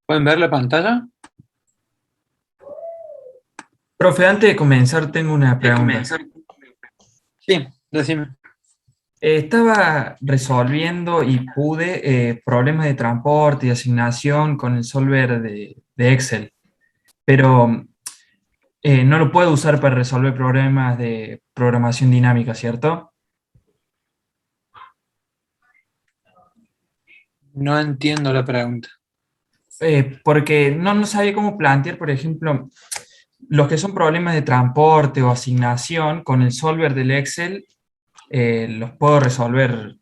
¿Pueden ver la pantalla? Profe, antes de comenzar tengo una pregunta. Sí, decime. Estaba resolviendo y pude problemas de transporte y asignación con el solver de Excel, pero no lo puedo usar para resolver problemas de programación dinámica, ¿cierto? No entiendo la pregunta. Porque no sabía cómo plantear, por ejemplo, los que son problemas de transporte o asignación con el solver del Excel, los puedo resolver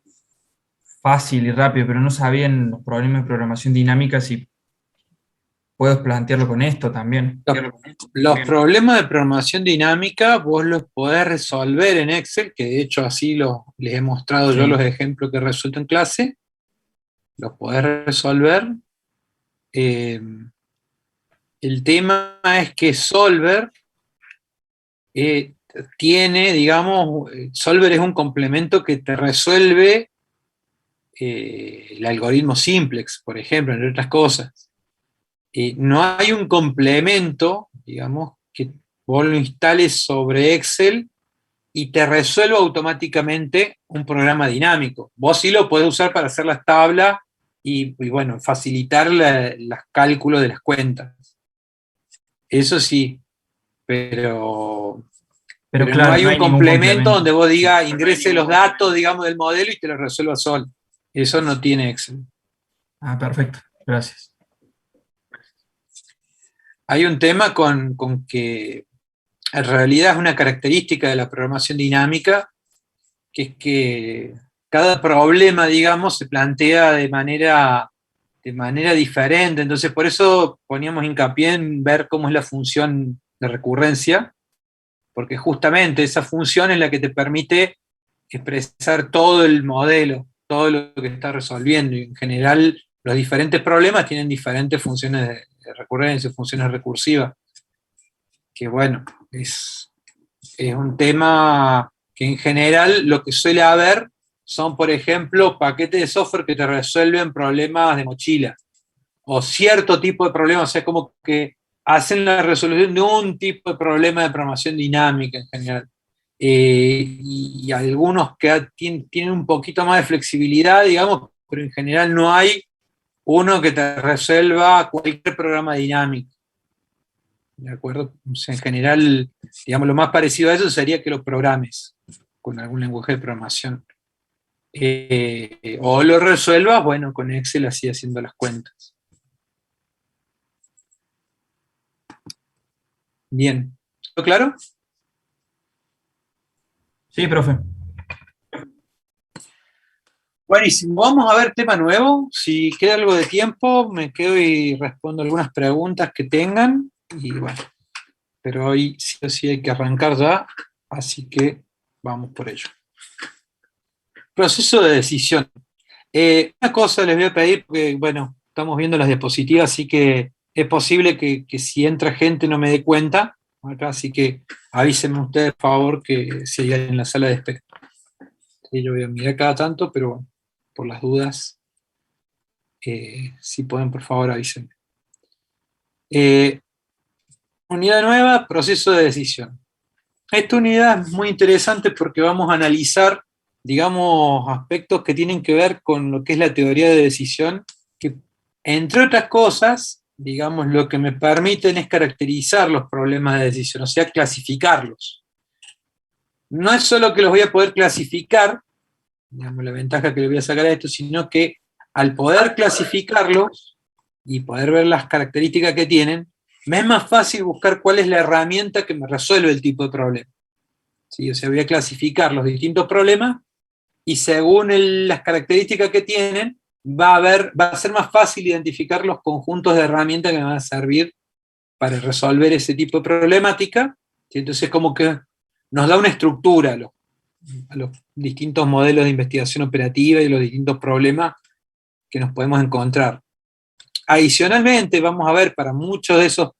fácil y rápido, pero no sabían los problemas de programación dinámica si puedo plantearlo con esto también. Los, los problemas de programación dinámica vos los podés resolver en Excel, que de hecho así les he mostrado yo los Sí. ejemplos que he resuelto en clase. Los podés resolver. Eh, el tema es que Solver tiene, digamos, Solver es un complemento que te resuelve el algoritmo simplex, por ejemplo, entre otras cosas. No hay un complemento, digamos, que vos lo instales sobre Excel y te resuelva automáticamente un programa dinámico. Vos sí lo podés usar para hacer las tablas y bueno, facilitar los cálculos de las cuentas. Eso sí, pero, Pero pero no claro, hay no un hay ningún complemento complemento. donde vos digas ingrese los datos, digamos, del modelo y te lo resuelva solo. Eso no tiene Excel. Ah, perfecto. Gracias. Hay un tema con que en realidad es una característica de la programación dinámica, que es que cada problema, digamos, se plantea de manera diferente. Entonces, por eso poníamos hincapié en ver cómo es la función de recurrencia, porque justamente esa función es la que te permite expresar todo el modelo, todo lo que está resolviendo. Y en general, los diferentes problemas tienen diferentes funciones de recurrencia, funciones recursivas, que bueno, es un tema que en general lo que suele haber son, por ejemplo, paquetes de software que te resuelven problemas de mochila o cierto tipo de problemas, o sea, como que hacen la resolución de un tipo de problema de programación dinámica en general. Y algunos que tienen un poquito más de flexibilidad, digamos, pero en general no hay uno que te resuelva cualquier programa dinámico. ¿De acuerdo? O sea, en general, digamos, lo más parecido a eso sería que lo programes con algún lenguaje de programación. O lo resuelvas, bueno, con Excel así haciendo las cuentas. Bien. ¿Todo claro? Sí, profe. Buenísimo. Vamos a ver tema nuevo. Si queda algo de tiempo, me quedo y respondo algunas preguntas que tengan. Y bueno, pero hoy sí o sí hay que arrancar ya, así que vamos por ello. Proceso de decisión. Una cosa les voy a pedir, porque bueno, estamos viendo las diapositivas, así que es posible que si entra gente no me dé cuenta acá, así que avísenme ustedes, por favor, que si hay alguien en la sala de espera. Sí, yo voy a mirar cada tanto, pero bueno, por las dudas, si pueden, por favor, avísenme. Eh, unidad nueva, proceso de decisión. Esta unidad es muy interesante porque vamos a analizar, digamos, aspectos que tienen que ver con lo que es la teoría de decisión, que entre otras cosas, digamos, lo que me permiten es caracterizar los problemas de decisión, o sea, clasificarlos. No es solo que los voy a poder clasificar, digamos, la ventaja que le voy a sacar a esto, sino que al poder clasificarlos y poder ver las características que tienen, me es más fácil buscar cuál es la herramienta que me resuelve el tipo de problema. ¿Sí? O sea, voy a clasificar los distintos problemas y según las características que tienen, va a ser más fácil identificar los conjuntos de herramientas que me van a servir para resolver ese tipo de problemática. ¿Sí? Entonces, como que nos da una estructura a los distintos modelos de investigación operativa y los distintos problemas que nos podemos encontrar. Adicionalmente, vamos a ver para muchos de esos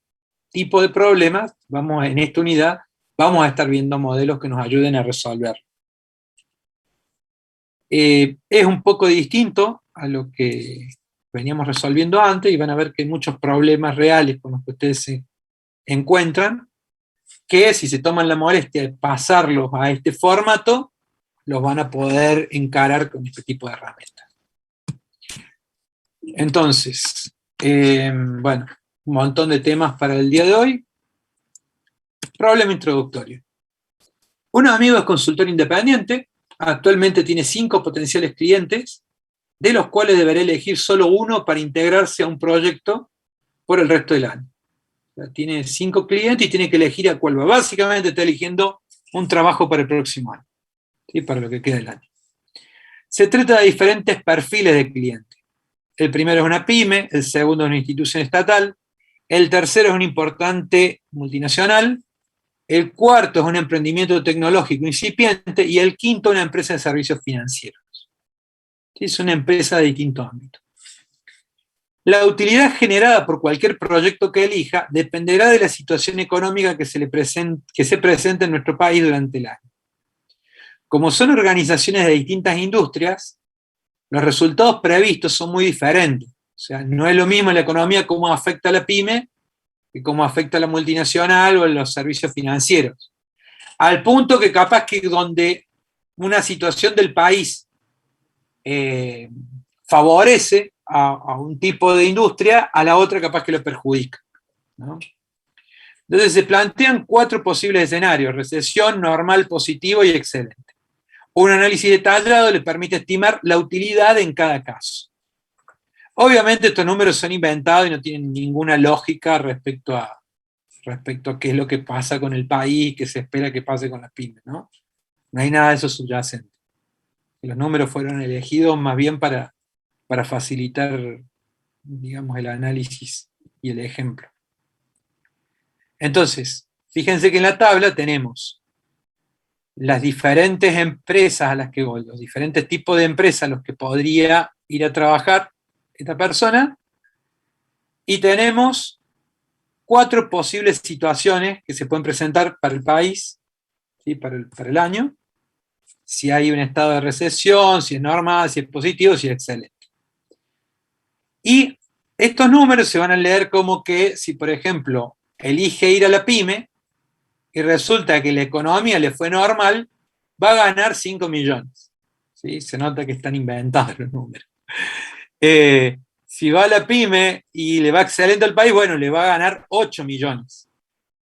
tipos de problemas, en esta unidad, vamos a estar viendo modelos que nos ayuden a resolver. Es un poco distinto a lo que veníamos resolviendo antes, y van a ver que hay muchos problemas reales con los que ustedes se encuentran, que si se toman la molestia de pasarlos a este formato, los van a poder encarar con este tipo de herramientas. Entonces, bueno, un montón de temas para el día de hoy. Problema introductorio. Un amigo es consultor independiente, actualmente tiene 5 potenciales clientes, de los cuales deberá elegir solo uno para integrarse a un proyecto por el resto del año. O sea, tiene 5 clientes y tiene que elegir a cuál va. Básicamente está eligiendo un trabajo para el próximo año, ¿sí? Para lo que queda del año. Se trata de diferentes perfiles de clientes. El primero es una pyme, el segundo es una institución estatal, el tercero es una importante multinacional, el cuarto es un emprendimiento tecnológico incipiente y el quinto una empresa de servicios financieros. Es una empresa de distinto ámbito. La utilidad generada por cualquier proyecto que elija dependerá de la situación económica que se presente en nuestro país durante el año. Como son organizaciones de distintas industrias, los resultados previstos son muy diferentes. O sea, no es lo mismo la economía cómo afecta a la pyme que cómo afecta a la multinacional o a los servicios financieros. Al punto que capaz que donde una situación del país favorece a un tipo de industria, a la otra capaz que lo perjudica, ¿no? Entonces se plantean 4 posibles escenarios: recesión, normal, positivo y excelente. Un análisis detallado le permite estimar la utilidad en cada caso. Obviamente estos números son inventados y no tienen ninguna lógica respecto a qué es lo que pasa con el país, qué se espera que pase con las pymes, ¿no? No hay nada de eso subyacente. Los números fueron elegidos más bien para facilitar, digamos, el análisis y el ejemplo. Entonces, fíjense que en la tabla tenemos las diferentes empresas a las que voy, los diferentes tipos de empresas a los que podría ir a trabajar esta persona, y tenemos 4 posibles situaciones que se pueden presentar para el país, ¿sí? para el año, si hay un estado de recesión, si es normal, si es positivo, si es excelente. Y estos números se van a leer como que si, por ejemplo, elige ir a la pyme y resulta que la economía le fue normal, va a ganar 5 millones. ¿Sí? Se nota que están inventados los números. Si va a la pyme y le va excelente al país, bueno, le va a ganar 8 millones.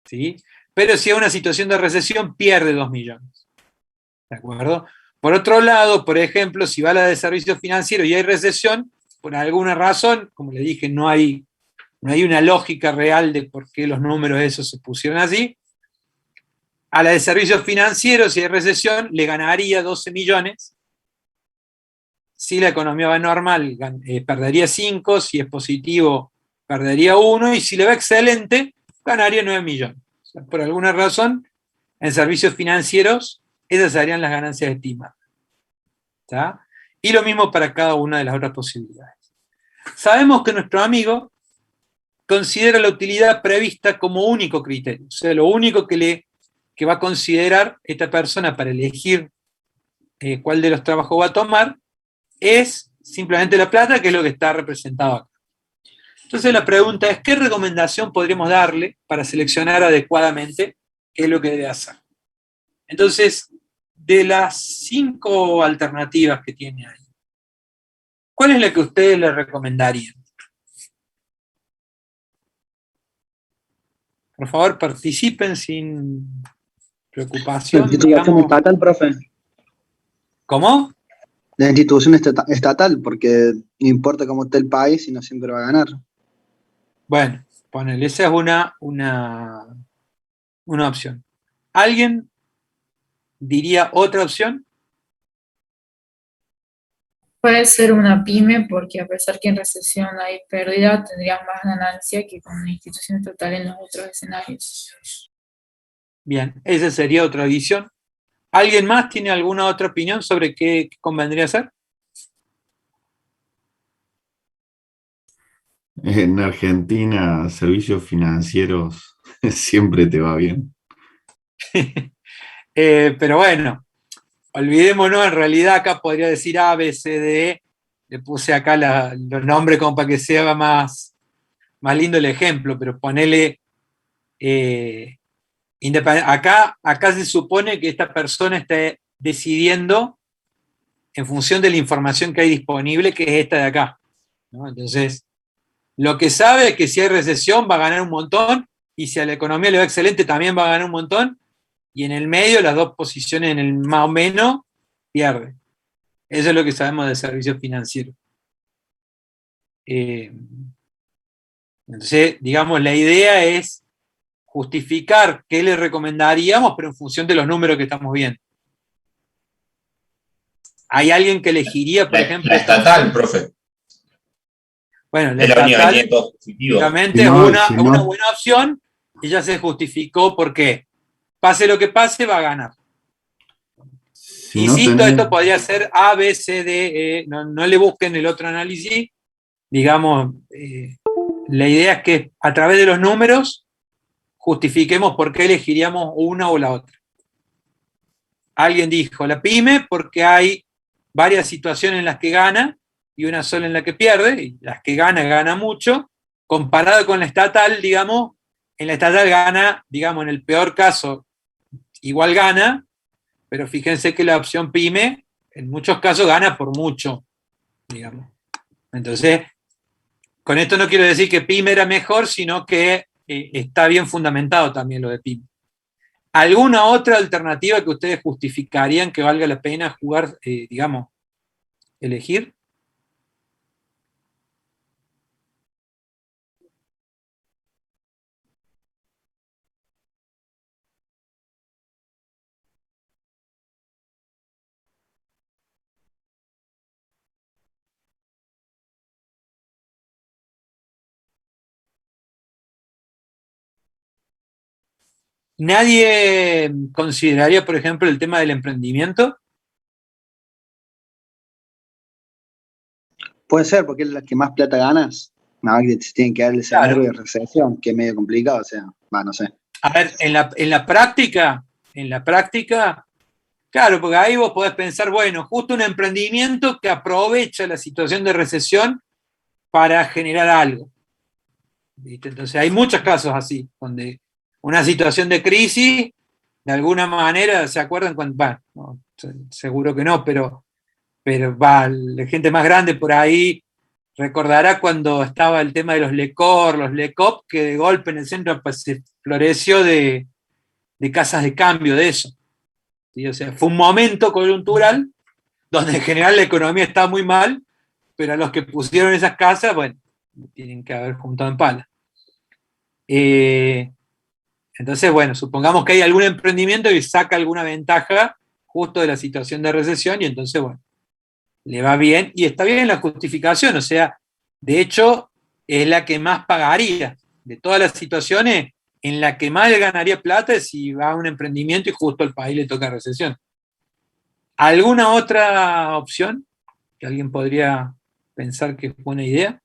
¿Sí? Pero si es una situación de recesión, pierde 2 millones. ¿De acuerdo? Por otro lado, por ejemplo, si va a la de servicios financieros y hay recesión, por alguna razón, como le dije, no hay una lógica real de por qué los números esos se pusieron así. A la de servicios financieros, si hay recesión, le ganaría 12 millones. Si la economía va normal, perdería 5, si es positivo, perdería 1, y si le va excelente, ganaría 9 millones. O sea, por alguna razón, en servicios financieros, esas serían las ganancias estimadas. ¿Está? Y lo mismo para cada una de las otras posibilidades. Sabemos que nuestro amigo considera la utilidad prevista como único criterio. O sea, lo único que va a considerar esta persona para elegir cuál de los trabajos va a tomar es simplemente la plata, que es lo que está representado acá. Entonces la pregunta es, ¿qué recomendación podríamos darle para seleccionar adecuadamente qué es lo que debe hacer? Entonces, de las 5 alternativas que tiene ahí, ¿cuál es la que ustedes le recomendarían? Por favor, participen sin La preocupación, institución digamos. estatal, profe. ¿Cómo? La institución estatal, porque no importa cómo esté el país, sino siempre va a ganar. Bueno, ponele, esa es una opción. ¿Alguien diría otra opción? Puede ser una pyme porque a pesar que en recesión hay pérdida, tendrían más ganancia que con una institución estatal en los otros escenarios. Bien, esa sería otra visión. ¿Alguien más tiene alguna otra opinión sobre qué convendría hacer? En Argentina, servicios financieros siempre te va bien. Pero bueno, olvidémonos, en realidad acá podría decir A, B, C, D, le puse acá los nombres como para que sea más lindo el ejemplo, pero ponele, acá se supone que esta persona está decidiendo en función de la información que hay disponible, que es esta de acá, ¿no? Entonces, lo que sabe es que si hay recesión va a ganar un montón, y si a la economía le va excelente también va a ganar un montón, y en el medio, las dos posiciones en el más o menos, pierde. Eso es lo que sabemos de servicios financieros. Entonces, digamos, la idea es justificar qué le recomendaríamos, pero en función de los números que estamos viendo. ¿Hay alguien que elegiría, por ejemplo? La estatal, profe. Bueno, la Es la única que estatal, tiene todos positivos. obviamente, Si es no, una si no- buena opción, y ya se justificó porque pase lo que pase, va a ganar. Si no Insisto, tenés- esto podría ser A, B, C, D, E, no le busquen el otro análisis, digamos, la idea es que a través de los números justifiquemos por qué elegiríamos una o la otra. Alguien dijo la pyme porque hay varias situaciones en las que gana y una sola en la que pierde, y las que gana mucho, comparado con la estatal, digamos, en la estatal gana, digamos, en el peor caso, igual gana, pero fíjense que la opción pyme, en muchos casos, gana por mucho, digamos. Entonces, con esto no quiero decir que pyme era mejor, sino que está bien fundamentado también lo de pyme. ¿Alguna otra alternativa que ustedes justificarían que valga la pena jugar, digamos, elegir? ¿Nadie consideraría, por ejemplo, el tema del emprendimiento? Puede ser, porque es la que más plata ganas. Nada más que te tienen que dar el escenario de recesión, que es medio complicado, o sea, no sé. A ver, en la práctica, claro, porque ahí vos podés pensar, bueno, justo un emprendimiento que aprovecha la situación de recesión para generar algo. ¿Viste? Entonces hay muchos casos así, donde una situación de crisis, de alguna manera, ¿se acuerdan cuando? No, seguro que no, pero la gente más grande por ahí recordará cuando estaba el tema de los LECOR, los LECOP, que de golpe en el centro pues, se floreció de casas de cambio de eso. ¿Sí? O sea, fue un momento coyuntural donde en general la economía estaba muy mal, pero a los que pusieron esas casas, bueno, tienen que haber juntado en pala. Entonces, bueno, supongamos que hay algún emprendimiento que saca alguna ventaja justo de la situación de recesión y entonces, bueno, le va bien y está bien la justificación, o sea, de hecho, es la que más pagaría de todas las situaciones. En la que más ganaría plata es si va a un emprendimiento y justo al país le toca recesión. ¿Alguna otra opción que alguien podría pensar que es buena idea?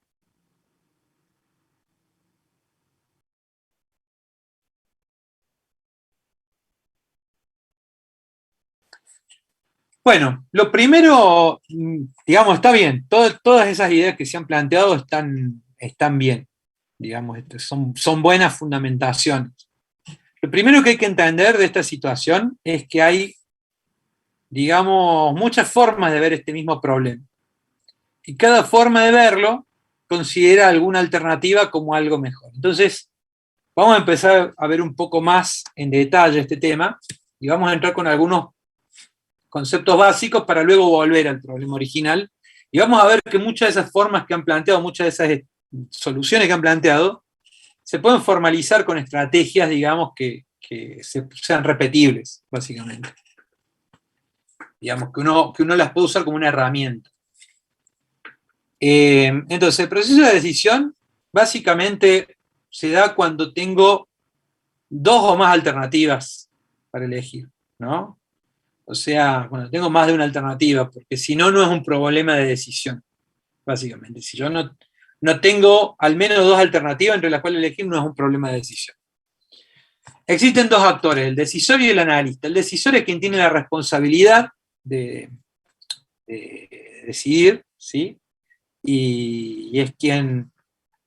Bueno, lo primero, digamos, está bien. Todas esas ideas que se han planteado están bien. Digamos, son buenas fundamentaciones. Lo primero que hay que entender de esta situación es que hay, digamos, muchas formas de ver este mismo problema. Y cada forma de verlo considera alguna alternativa como algo mejor. Entonces, vamos a empezar a ver un poco más en detalle este tema y vamos a entrar con algunos conceptos básicos para luego volver al problema original. Y vamos a ver que muchas de esas formas que han planteado, muchas de esas soluciones que han planteado, se pueden formalizar con estrategias, digamos, que sean repetibles, básicamente. Digamos, que uno las puede usar como una herramienta. Entonces, el proceso de decisión básicamente se da cuando tengo dos o más alternativas para elegir, ¿no? O sea, bueno, tengo más de una alternativa, porque si no, no es un problema de decisión, básicamente. Si yo no tengo al menos dos alternativas entre las cuales elegir, no es un problema de decisión. Existen dos actores, el decisor y el analista. El decisor es quien tiene la responsabilidad de decidir, ¿sí? y es quien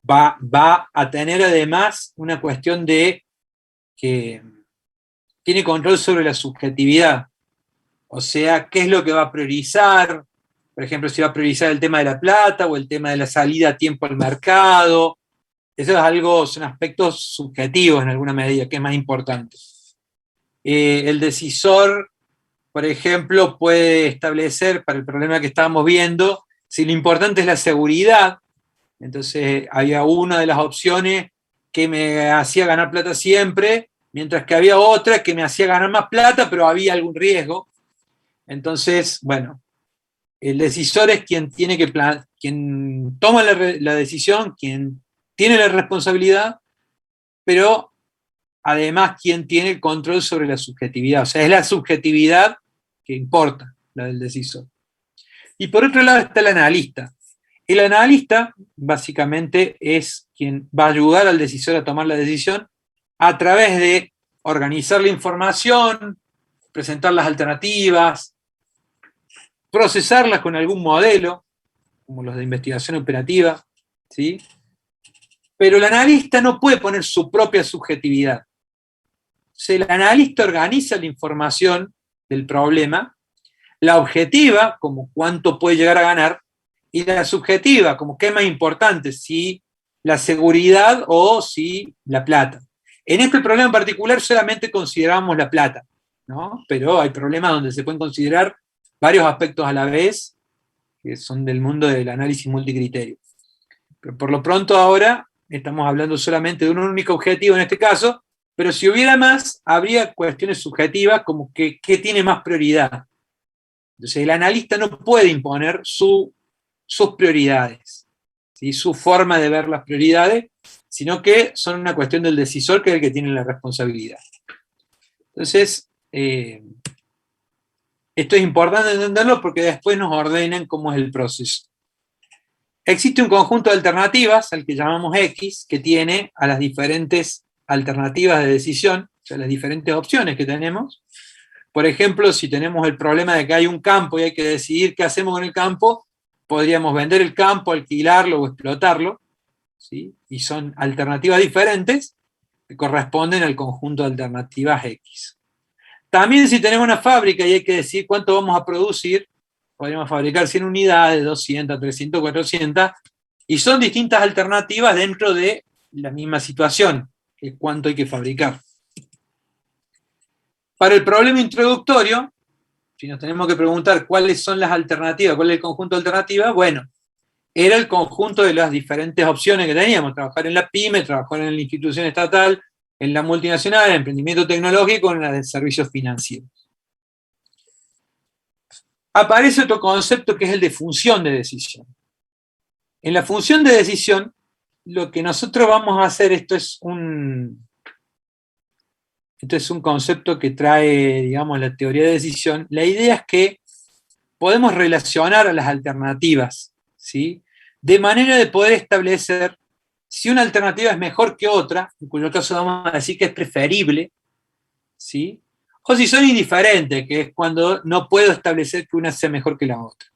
va a tener además una cuestión de que tiene control sobre la subjetividad. O sea, qué es lo que va a priorizar, por ejemplo, si va a priorizar el tema de la plata o el tema de la salida a tiempo al mercado. Eso es algo, son aspectos subjetivos en alguna medida, que es más importante. El decisor, por ejemplo, puede establecer para el problema que estábamos viendo, si lo importante es la seguridad. Entonces había una de las opciones que me hacía ganar plata siempre, mientras que había otra que me hacía ganar más plata, pero había algún riesgo. Entonces, bueno, el decisor es quien tiene que quien toma la decisión, quien tiene la responsabilidad, pero además quien tiene el control sobre la subjetividad. O sea, es la subjetividad que importa, la del decisor. Y por otro lado está el analista. El analista básicamente es quien va a ayudar al decisor a tomar la decisión a través de organizar la información, presentar las alternativas, procesarlas con algún modelo, como los de investigación operativa, ¿sí? Pero el analista no puede poner su propia subjetividad. O sea, el analista organiza la información del problema, la objetiva, como cuánto puede llegar a ganar, y la subjetiva, como qué es más importante, si la seguridad o si la plata. En este problema en particular solamente consideramos la plata, ¿no? Pero hay problemas donde se pueden considerar varios aspectos a la vez, que son del mundo del análisis multicriterio. Pero por lo pronto ahora estamos hablando solamente de un único objetivo en este caso, pero si hubiera más, habría cuestiones subjetivas como que qué tiene más prioridad. Entonces el analista no puede imponer sus prioridades, ¿sí? Su forma de ver las prioridades, sino que son una cuestión del decisor, que es el que tiene la responsabilidad. Entonces, esto es importante entenderlo porque después nos ordenan cómo es el proceso. Existe un conjunto de alternativas, al que llamamos X, que tiene a las diferentes alternativas de decisión, o sea, las diferentes opciones que tenemos. Por ejemplo, si tenemos el problema de que hay un campo y hay que decidir qué hacemos con el campo, podríamos vender el campo, alquilarlo o explotarlo, ¿sí? Y son alternativas diferentes que corresponden al conjunto de alternativas X. También si tenemos una fábrica y hay que decidir cuánto vamos a producir, podríamos fabricar 100 unidades, 200, 300, 400, y son distintas alternativas dentro de la misma situación, que es cuánto hay que fabricar. Para el problema introductorio, si nos tenemos que preguntar cuáles son las alternativas, cuál es el conjunto de alternativas, bueno, era el conjunto de las diferentes opciones que teníamos: trabajar en la pyme, trabajar en la institución estatal, en la multinacional, en emprendimiento tecnológico, en la de servicios financieros. Aparece otro concepto que es el de función de decisión. En la función de decisión, lo que nosotros vamos a hacer, esto es un concepto que trae, digamos, la teoría de decisión. La idea es que podemos relacionar a las alternativas, ¿sí? De manera de poder establecer si una alternativa es mejor que otra, en cuyo caso vamos a decir que es preferible, ¿sí? O si son indiferentes, que es cuando no puedo establecer que una sea mejor que la otra.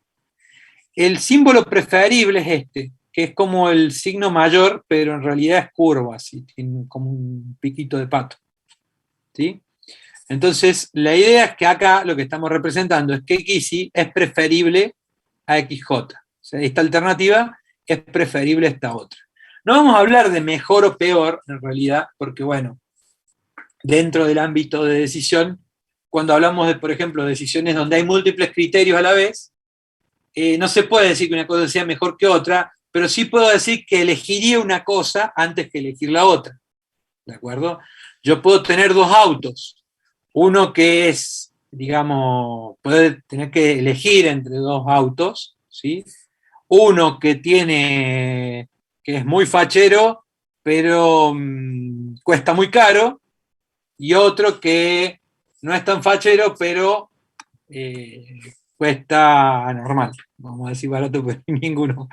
El símbolo preferible es este, que es como el signo mayor, pero en realidad es curvo, así, tiene como un piquito de pato, ¿sí? Entonces, la idea es que acá lo que estamos representando es que XY es preferible a XJ. O sea, esta alternativa es preferible a esta otra. No vamos a hablar de mejor o peor, en realidad, porque, bueno, dentro del ámbito de decisión, cuando hablamos de, por ejemplo, decisiones donde hay múltiples criterios a la vez, no se puede decir que una cosa sea mejor que otra, pero sí puedo decir que elegiría una cosa antes que elegir la otra. ¿De acuerdo? Yo puedo tener dos autos. Uno que es, digamos, poder tener que elegir entre dos autos, ¿sí? Uno que es muy fachero, pero cuesta muy caro, y otro que no es tan fachero, pero cuesta normal. Vamos a decir barato, pues ninguno.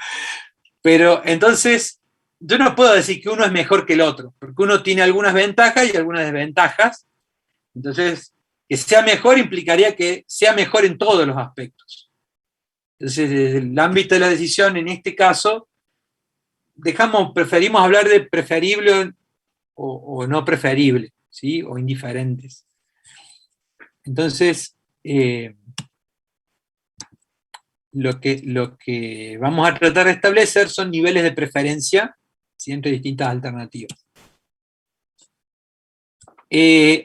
Pero entonces, yo no puedo decir que uno es mejor que el otro, porque uno tiene algunas ventajas y algunas desventajas. Entonces, que sea mejor implicaría que sea mejor en todos los aspectos. Entonces, desde el ámbito de la decisión, en este caso, preferimos hablar de preferible o no preferible, ¿sí? O indiferentes. Entonces, lo que vamos a tratar de establecer son niveles de preferencia, ¿sí? Entre distintas alternativas.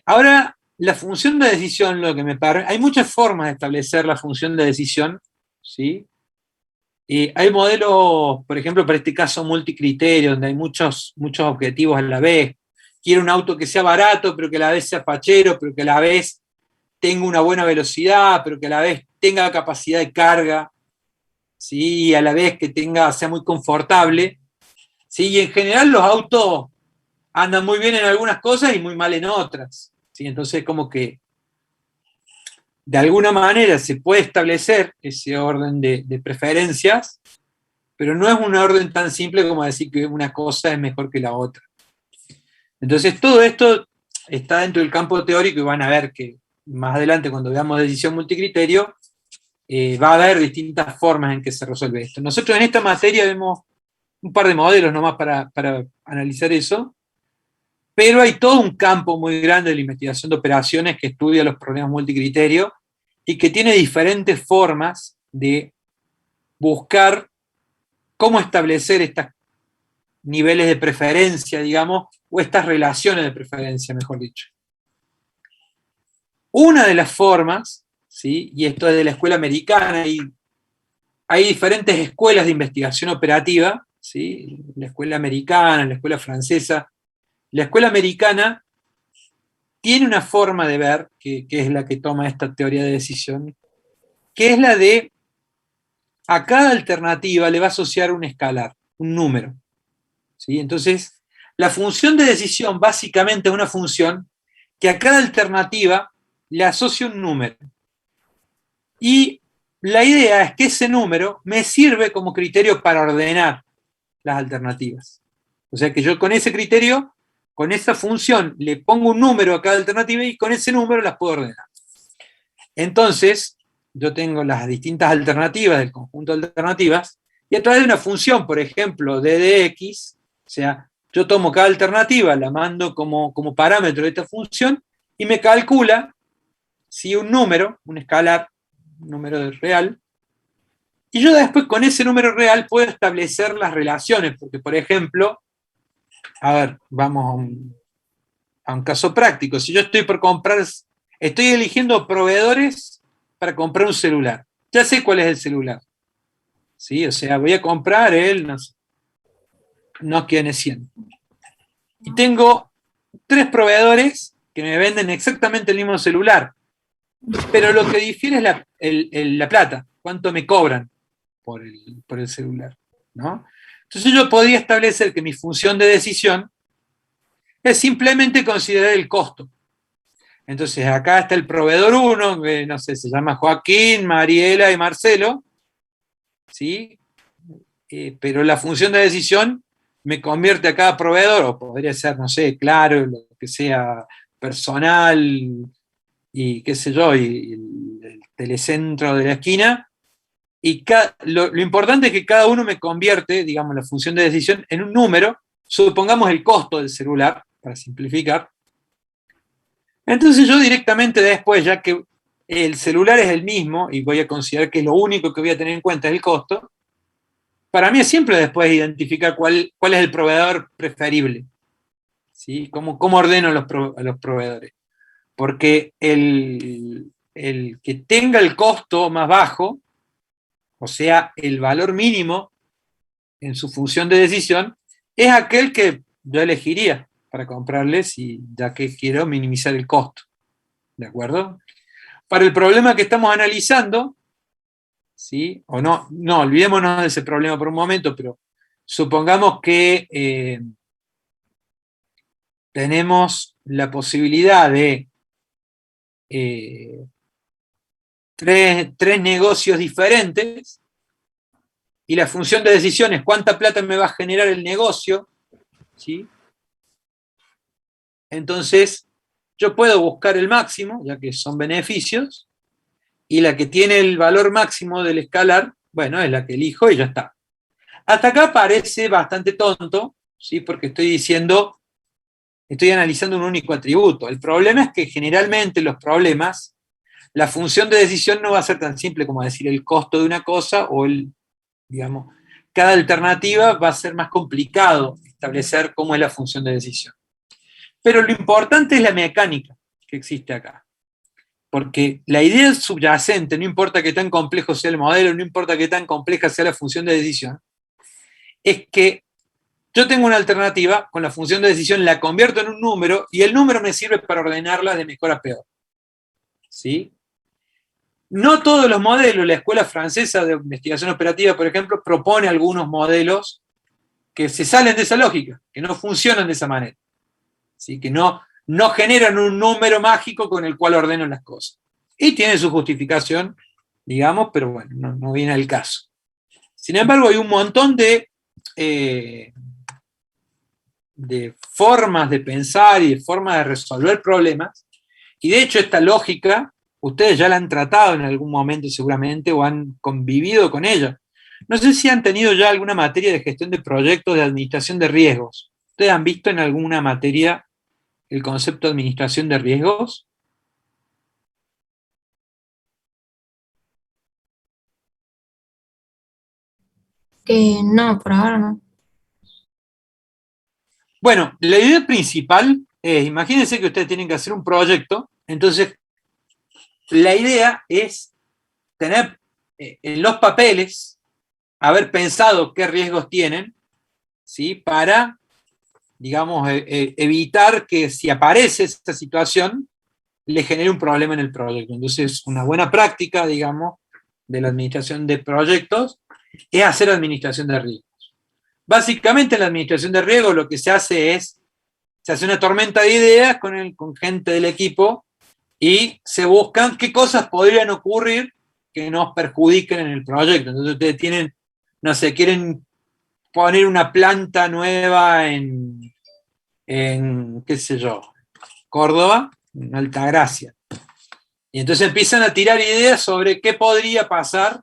Ahora, la función de decisión, lo que me parece, hay muchas formas de establecer la función de decisión, ¿sí? Hay modelos, por ejemplo, para este caso multicriterio, donde hay muchos objetivos a la vez. Quiero un auto que sea barato, pero que a la vez sea fachero, pero que a la vez tenga una buena velocidad, pero que a la vez tenga capacidad de carga, ¿sí? Y a la vez que sea muy confortable, ¿sí? Y en general los autos andan muy bien en algunas cosas y muy mal en otras, ¿sí? Entonces, como que de alguna manera se puede establecer ese orden de preferencias, pero no es un orden tan simple como decir que una cosa es mejor que la otra. Entonces, todo esto está dentro del campo teórico y van a ver que más adelante, cuando veamos decisión multicriterio, va a haber distintas formas en que se resuelve esto. Nosotros en esta materia vemos un par de modelos nomás para analizar eso, pero hay todo un campo muy grande de la investigación de operaciones que estudia los problemas multicriterio y que tiene diferentes formas de buscar cómo establecer estos niveles de preferencia, digamos, o estas relaciones de preferencia, mejor dicho. Una de las formas, ¿sí? Y esto es de la escuela americana, y hay diferentes escuelas de investigación operativa, ¿sí? La escuela americana, la escuela francesa. La escuela americana tiene una forma de ver, que es la que toma esta teoría de decisión, que es la de a cada alternativa le va a asociar un escalar, un número, ¿sí? Entonces, la función de decisión básicamente es una función que a cada alternativa le asocia un número. Y la idea es que ese número me sirve como criterio para ordenar las alternativas. O sea que yo con ese criterio, con esa función, le pongo un número a cada alternativa y con ese número las puedo ordenar. Entonces, yo tengo las distintas alternativas del conjunto de alternativas y a través de una función, por ejemplo, d de x, o sea, yo tomo cada alternativa, la mando como parámetro de esta función y me calcula si un número, un escalar, un número real, y yo después con ese número real puedo establecer las relaciones, porque por ejemplo, a ver, vamos a un caso práctico. Si yo estoy eligiendo proveedores para comprar un celular. Ya sé cuál es el celular. ¿Sí? O sea, voy a comprar el, no sé, Nokia N100. Y tengo 3 proveedores que me venden exactamente el mismo celular. Pero lo que difiere es la plata. ¿Cuánto me cobran por el celular? ¿No? Entonces yo podría establecer que mi función de decisión es simplemente considerar el costo. Entonces acá está el proveedor 1, que no sé, se llama Joaquín, Mariela y Marcelo, ¿sí? Pero la función de decisión me convierte a cada proveedor, o podría ser, no sé, Claro, lo que sea, Personal, y qué sé yo, y el telecentro de la esquina, y lo importante es que cada uno me convierte, digamos, la función de decisión en un número, supongamos el costo del celular, para simplificar. Entonces yo directamente después, ya que el celular es el mismo, y voy a considerar que lo único que voy a tener en cuenta es el costo, para mí es simple después identificar cuál es el proveedor preferible, ¿sí? ¿Cómo ordeno a los proveedores? Porque el que tenga el costo más bajo, o sea, el valor mínimo en su función de decisión, es aquel que yo elegiría para comprarles, ya que quiero minimizar el costo. ¿De acuerdo? Para el problema que estamos analizando, ¿sí? O no, olvidémonos de ese problema por un momento, pero supongamos que tenemos la posibilidad de tres negocios diferentes y la función de decisión es cuánta plata me va a generar el negocio, ¿sí? Entonces, yo puedo buscar el máximo, ya que son beneficios, y la que tiene el valor máximo del escalar bueno, es la que elijo y ya está. Hasta acá parece bastante tonto, ¿sí? Porque estoy analizando un único atributo. El problema es que generalmente los problemas, la función de decisión no va a ser tan simple como decir el costo de una cosa o digamos, cada alternativa va a ser más complicado establecer cómo es la función de decisión. Pero lo importante es la mecánica que existe acá. Porque la idea subyacente, no importa qué tan complejo sea el modelo, no importa qué tan compleja sea la función de decisión, es que yo tengo una alternativa, con la función de decisión la convierto en un número y el número me sirve para ordenarla de mejor a peor. ¿Sí? No todos los modelos, la Escuela Francesa de Investigación Operativa, por ejemplo, propone algunos modelos que se salen de esa lógica, que no funcionan de esa manera. ¿Sí? Que no generan un número mágico con el cual ordeno las cosas. Y tiene su justificación, digamos, pero bueno, no viene al caso. Sin embargo, hay un montón de formas de pensar y de formas de resolver problemas, y de hecho esta lógica, ustedes ya la han tratado en algún momento seguramente, o han convivido con ella. No sé si han tenido ya alguna materia de gestión de proyectos de administración de riesgos. ¿Ustedes han visto en alguna materia el concepto de administración de riesgos? No, por ahora no. Bueno, la idea principal es, imagínense que ustedes tienen que hacer un proyecto, entonces la idea es tener en los papeles, haber pensado qué riesgos tienen, ¿sí? Para, digamos, evitar que si aparece esta situación, le genere un problema en el proyecto. Entonces, una buena práctica, digamos, de la administración de proyectos es hacer administración de riesgos. Básicamente en la administración de riesgos lo que se hace una tormenta de ideas con gente del equipo y se buscan qué cosas podrían ocurrir que nos perjudiquen en el proyecto. Entonces ustedes tienen, no sé, quieren poner una planta nueva en qué sé yo, Córdoba, en Altagracia. Y entonces empiezan a tirar ideas sobre qué podría pasar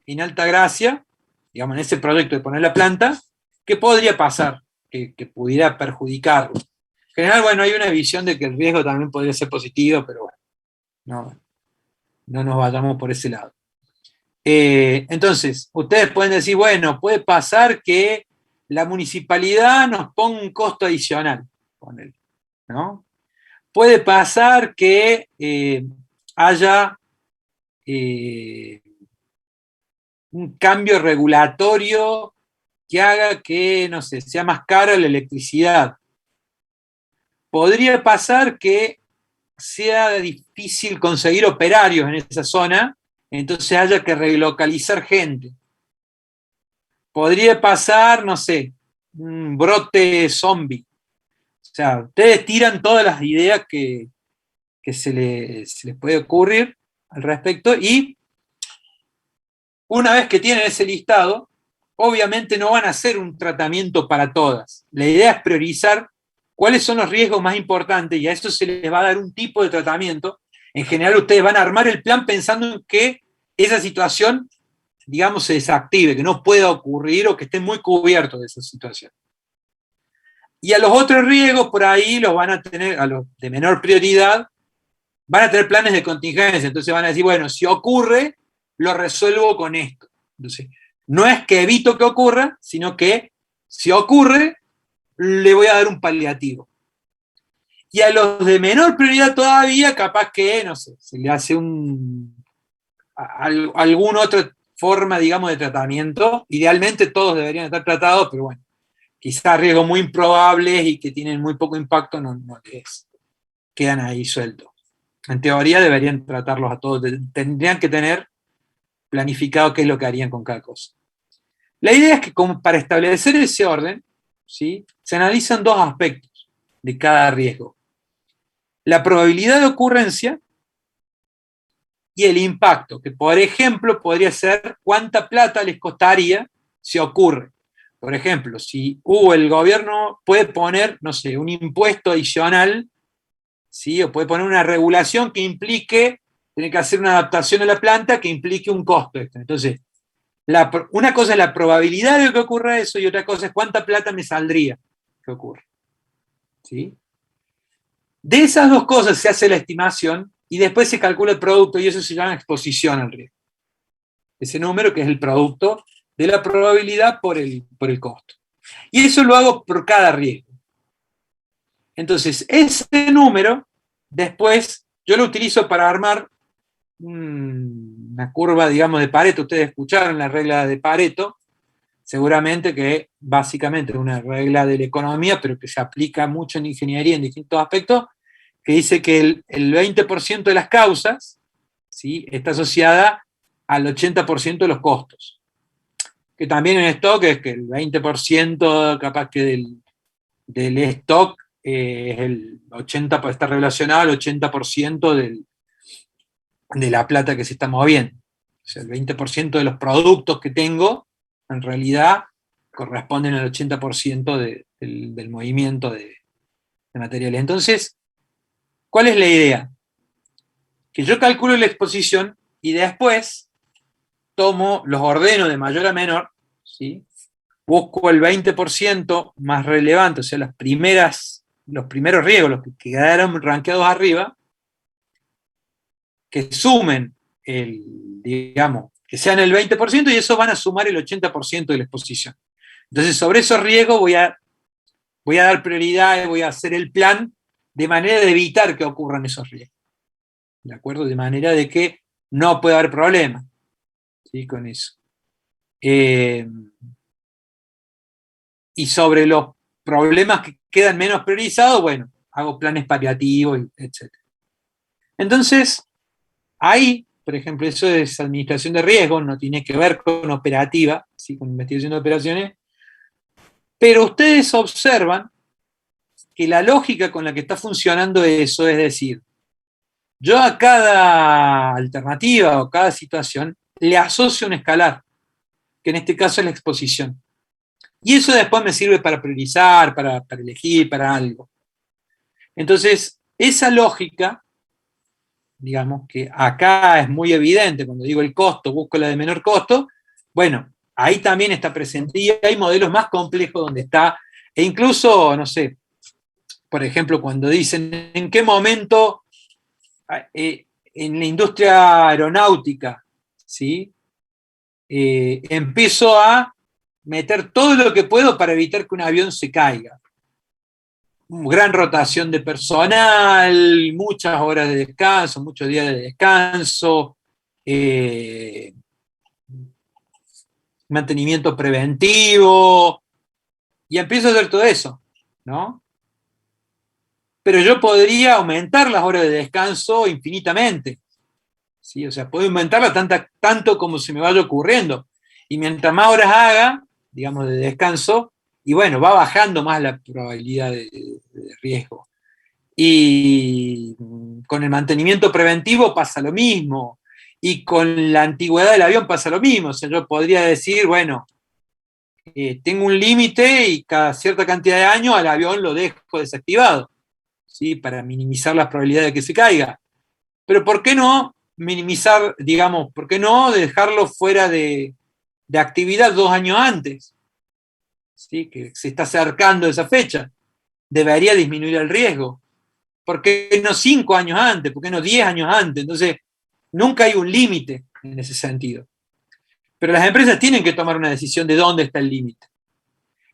en Altagracia, digamos, en ese proyecto de poner la planta, qué podría pasar que pudiera perjudicarlo. En general, bueno, hay una visión de que el riesgo también podría ser positivo, pero bueno, no nos vayamos por ese lado. Entonces, ustedes pueden decir, bueno, puede pasar que la municipalidad nos ponga un costo adicional, ¿no? Puede pasar que haya un cambio regulatorio que haga que, no sé, sea más cara la electricidad. Podría pasar que sea difícil conseguir operarios en esa zona, entonces haya que relocalizar gente. Podría pasar, no sé, un brote zombie. O sea, ustedes tiran todas las ideas que se les puede ocurrir al respecto y una vez que tienen ese listado, obviamente no van a hacer un tratamiento para todas. La idea es priorizar cuáles son los riesgos más importantes y a eso se les va a dar un tipo de tratamiento. En general ustedes van a armar el plan pensando en que esa situación, digamos, se desactive, que no pueda ocurrir o que estén muy cubiertos de esa situación. Y a los otros riesgos por ahí los van a tener, a los de menor prioridad, van a tener planes de contingencia. Entonces van a decir, bueno, si ocurre, lo resuelvo con esto. Entonces, no es que evito que ocurra, sino que si ocurre, le voy a dar un paliativo. Y a los de menor prioridad todavía, capaz que, no sé, se le hace alguna otra forma, digamos, de tratamiento. Idealmente todos deberían estar tratados, pero bueno, quizás riesgos muy improbables y que tienen muy poco impacto no les quedan ahí sueltos. En teoría deberían tratarlos a todos, tendrían que tener planificado qué es lo que harían con cada cosa. La idea es que como para establecer ese orden, ¿sí?, se analizan dos aspectos de cada riesgo. La probabilidad de ocurrencia y el impacto, que por ejemplo podría ser cuánta plata les costaría si ocurre. Por ejemplo, si el gobierno puede poner, no sé, un impuesto adicional, ¿sí?, o puede poner una regulación que implique, tiene que hacer una adaptación a la planta que implique un costo. Entonces, Una cosa es la probabilidad de que ocurra eso y otra cosa es cuánta plata me saldría que ocurra. ¿Sí? De esas dos cosas se hace la estimación y después se calcula el producto y eso se llama exposición al riesgo. Ese número que es el producto de la probabilidad por el costo. Y eso lo hago por cada riesgo. Entonces, ese número, después, yo lo utilizo para armar una curva, digamos, de Pareto. Ustedes escucharon la regla de Pareto, seguramente que básicamente es una regla de la economía, pero que se aplica mucho en ingeniería en distintos aspectos, que dice que el 20% de las causas, ¿sí?, está asociada al 80% de los costos. Que también en stock es que el 20% capaz que del stock es el 80%, está relacionado al 80% de la plata que se está moviendo. O sea, el 20% de los productos que tengo, en realidad, corresponden al 80% del movimiento de materiales. Entonces, ¿cuál es la idea? Que yo calculo la exposición y después tomo, los ordeno de mayor a menor, ¿sí? Busco el 20% más relevante, o sea, los primeros riesgos, los que quedaron rankeados arriba, que sumen digamos, que sean el 20% y eso van a sumar el 80% de la exposición. Entonces, sobre esos riesgos voy a dar prioridad y voy a hacer el plan de manera de evitar que ocurran esos riesgos. ¿De acuerdo? De manera de que no pueda haber problema, ¿sí?, con eso. Y sobre los problemas que quedan menos priorizados, bueno, hago planes paliativos, etc. Entonces, ahí, por ejemplo, eso es administración de riesgos, no tiene que ver con operativa, ¿sí?, con investigación de operaciones, pero ustedes observan que la lógica con la que está funcionando eso, es decir, yo a cada alternativa o cada situación le asocio un escalar, que en este caso es la exposición. Y eso después me sirve para priorizar, para elegir, para algo. Entonces, esa lógica, digamos que acá es muy evidente, cuando digo el costo, busco la de menor costo, bueno, ahí también está presente. Y hay modelos más complejos donde está, e incluso, no sé, por ejemplo, cuando dicen en qué momento en la industria aeronáutica, ¿sí?, empiezo a meter todo lo que puedo para evitar que un avión se caiga. Gran rotación de personal, muchas horas de descanso, muchos días de descanso, mantenimiento preventivo, y empiezo a hacer todo eso, ¿no? Pero yo podría aumentar las horas de descanso infinitamente, ¿sí? O sea, puedo aumentarlas tanto como se me vaya ocurriendo. Y mientras más horas haga, digamos, de descanso, y bueno, va bajando más la probabilidad de riesgo. Y con el mantenimiento preventivo pasa lo mismo. Y con la antigüedad del avión pasa lo mismo. O sea, yo podría decir, bueno, tengo un límite y cada cierta cantidad de años al avión lo dejo desactivado, ¿sí?, para minimizar las probabilidades de que se caiga. Pero ¿por qué no minimizar, digamos, por qué no dejarlo fuera de actividad 2 años antes? ¿Sí? Que se está acercando esa fecha. Debería disminuir el riesgo. ¿Por qué no 5 años antes? ¿Por qué no 10 años antes? Entonces, nunca hay un límite en ese sentido. Pero las empresas tienen que tomar una decisión de dónde está el límite.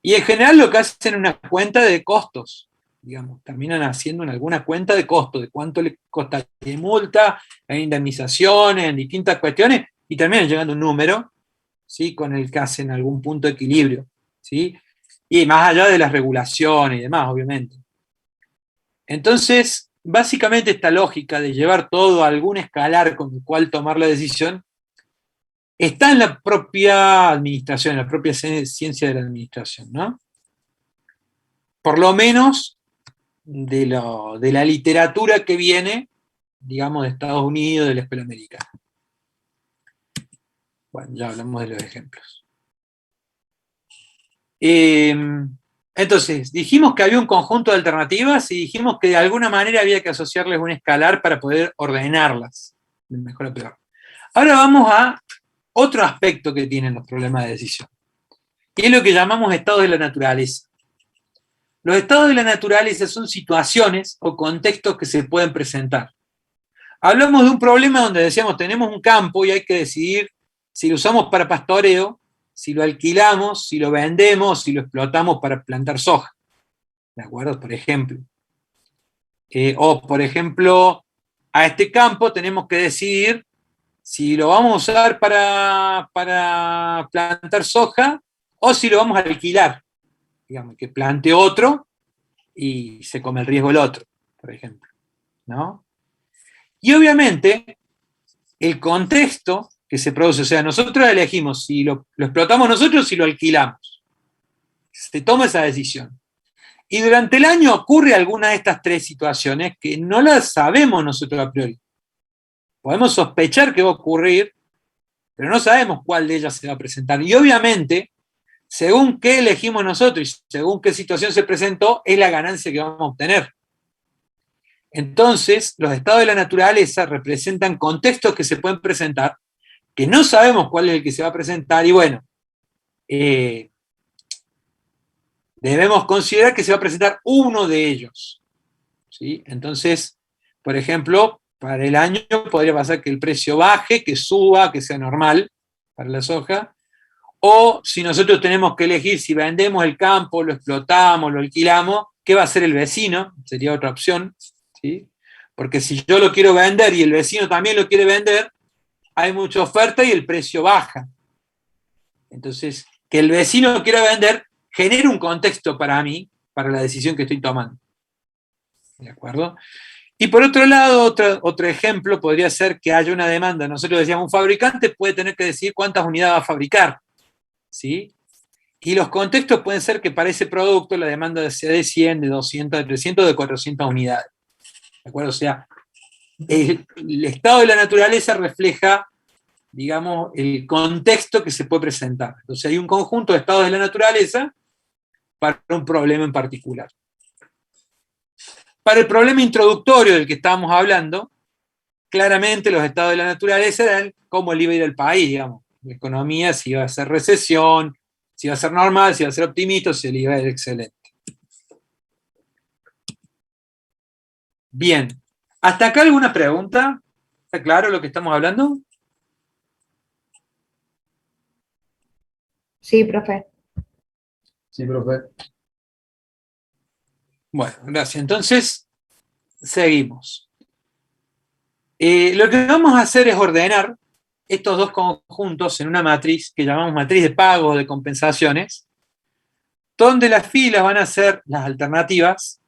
Y en general lo que hacen es una cuenta de costos, digamos, terminan haciendo alguna cuenta de costos, de cuánto le costa de multa, en indemnizaciones, en distintas cuestiones, y terminan llegando a un número, ¿sí?, con el que hacen algún punto de equilibrio, ¿sí? Y más allá de las regulaciones y demás, obviamente. Entonces, básicamente esta lógica de llevar todo a algún escalar con el cual tomar la decisión, está en la propia administración, en la propia ciencia de la administración, ¿no? Por lo menos de la literatura que viene, digamos, de Estados Unidos, de la escuela americana. Bueno, ya hablamos de los ejemplos. Entonces, dijimos que había un conjunto de alternativas y dijimos que de alguna manera había que asociarles un escalar para poder ordenarlas, de mejor a peor. Ahora vamos a otro aspecto que tienen los problemas de decisión, y es lo que llamamos estados de la naturaleza. Los estados de la naturaleza son situaciones o contextos que se pueden presentar. Hablamos de un problema donde decíamos, tenemos un campo y hay que decidir si lo usamos para pastoreo, si lo alquilamos, si lo vendemos, si lo explotamos para plantar soja. ¿De acuerdo? Por ejemplo. O, por ejemplo, a este campo tenemos que decidir si lo vamos a usar para plantar soja o si lo vamos a alquilar. Digamos, que plante otro y se come el riesgo el otro, por ejemplo. ¿No? Y obviamente, el contexto que se produce, o sea, nosotros elegimos si lo explotamos nosotros o si lo alquilamos. Se toma esa decisión. Y durante el año ocurre alguna de estas tres situaciones que no las sabemos nosotros a priori. Podemos sospechar que va a ocurrir, pero no sabemos cuál de ellas se va a presentar. Y obviamente, según qué elegimos nosotros y según qué situación se presentó, es la ganancia que vamos a obtener. Entonces, los estados de la naturaleza representan contextos que se pueden presentar, que no sabemos cuál es el que se va a presentar, y bueno, debemos considerar que se va a presentar uno de ellos. ¿Sí? Entonces, por ejemplo, para el año podría pasar que el precio baje, que suba, que sea normal para la soja, o si nosotros tenemos que elegir si vendemos el campo, lo explotamos, lo alquilamos, ¿qué va a hacer el vecino? Sería otra opción. ¿Sí? Porque si yo lo quiero vender y el vecino también lo quiere vender, hay mucha oferta y el precio baja. Entonces, que el vecino quiera vender genera un contexto para mí, para la decisión que estoy tomando. ¿De acuerdo? Y por otro lado, otro ejemplo podría ser que haya una demanda. Nosotros decíamos, un fabricante puede tener que decidir cuántas unidades va a fabricar. ¿Sí? Y los contextos pueden ser que para ese producto la demanda sea de 100, de 200, de 300, de 400 unidades. ¿De acuerdo? O sea, el estado de la naturaleza refleja, digamos, el contexto que se puede presentar. Entonces hay un conjunto de estados de la naturaleza para un problema en particular. Para el problema introductorio del que estábamos hablando, claramente los estados de la naturaleza eran cómo iba a ir el país, digamos. La economía, si iba a ser recesión, si iba a ser normal, si iba a ser optimista, si le iba a ir excelente. Bien. ¿Hasta acá alguna pregunta? ¿Está claro lo que estamos hablando? Sí, profe. Sí, profe. Bueno, gracias. Entonces, seguimos. Lo que vamos a hacer es ordenar estos dos conjuntos en una matriz que llamamos matriz de pagos o de compensaciones, donde las filas van a ser las alternativas,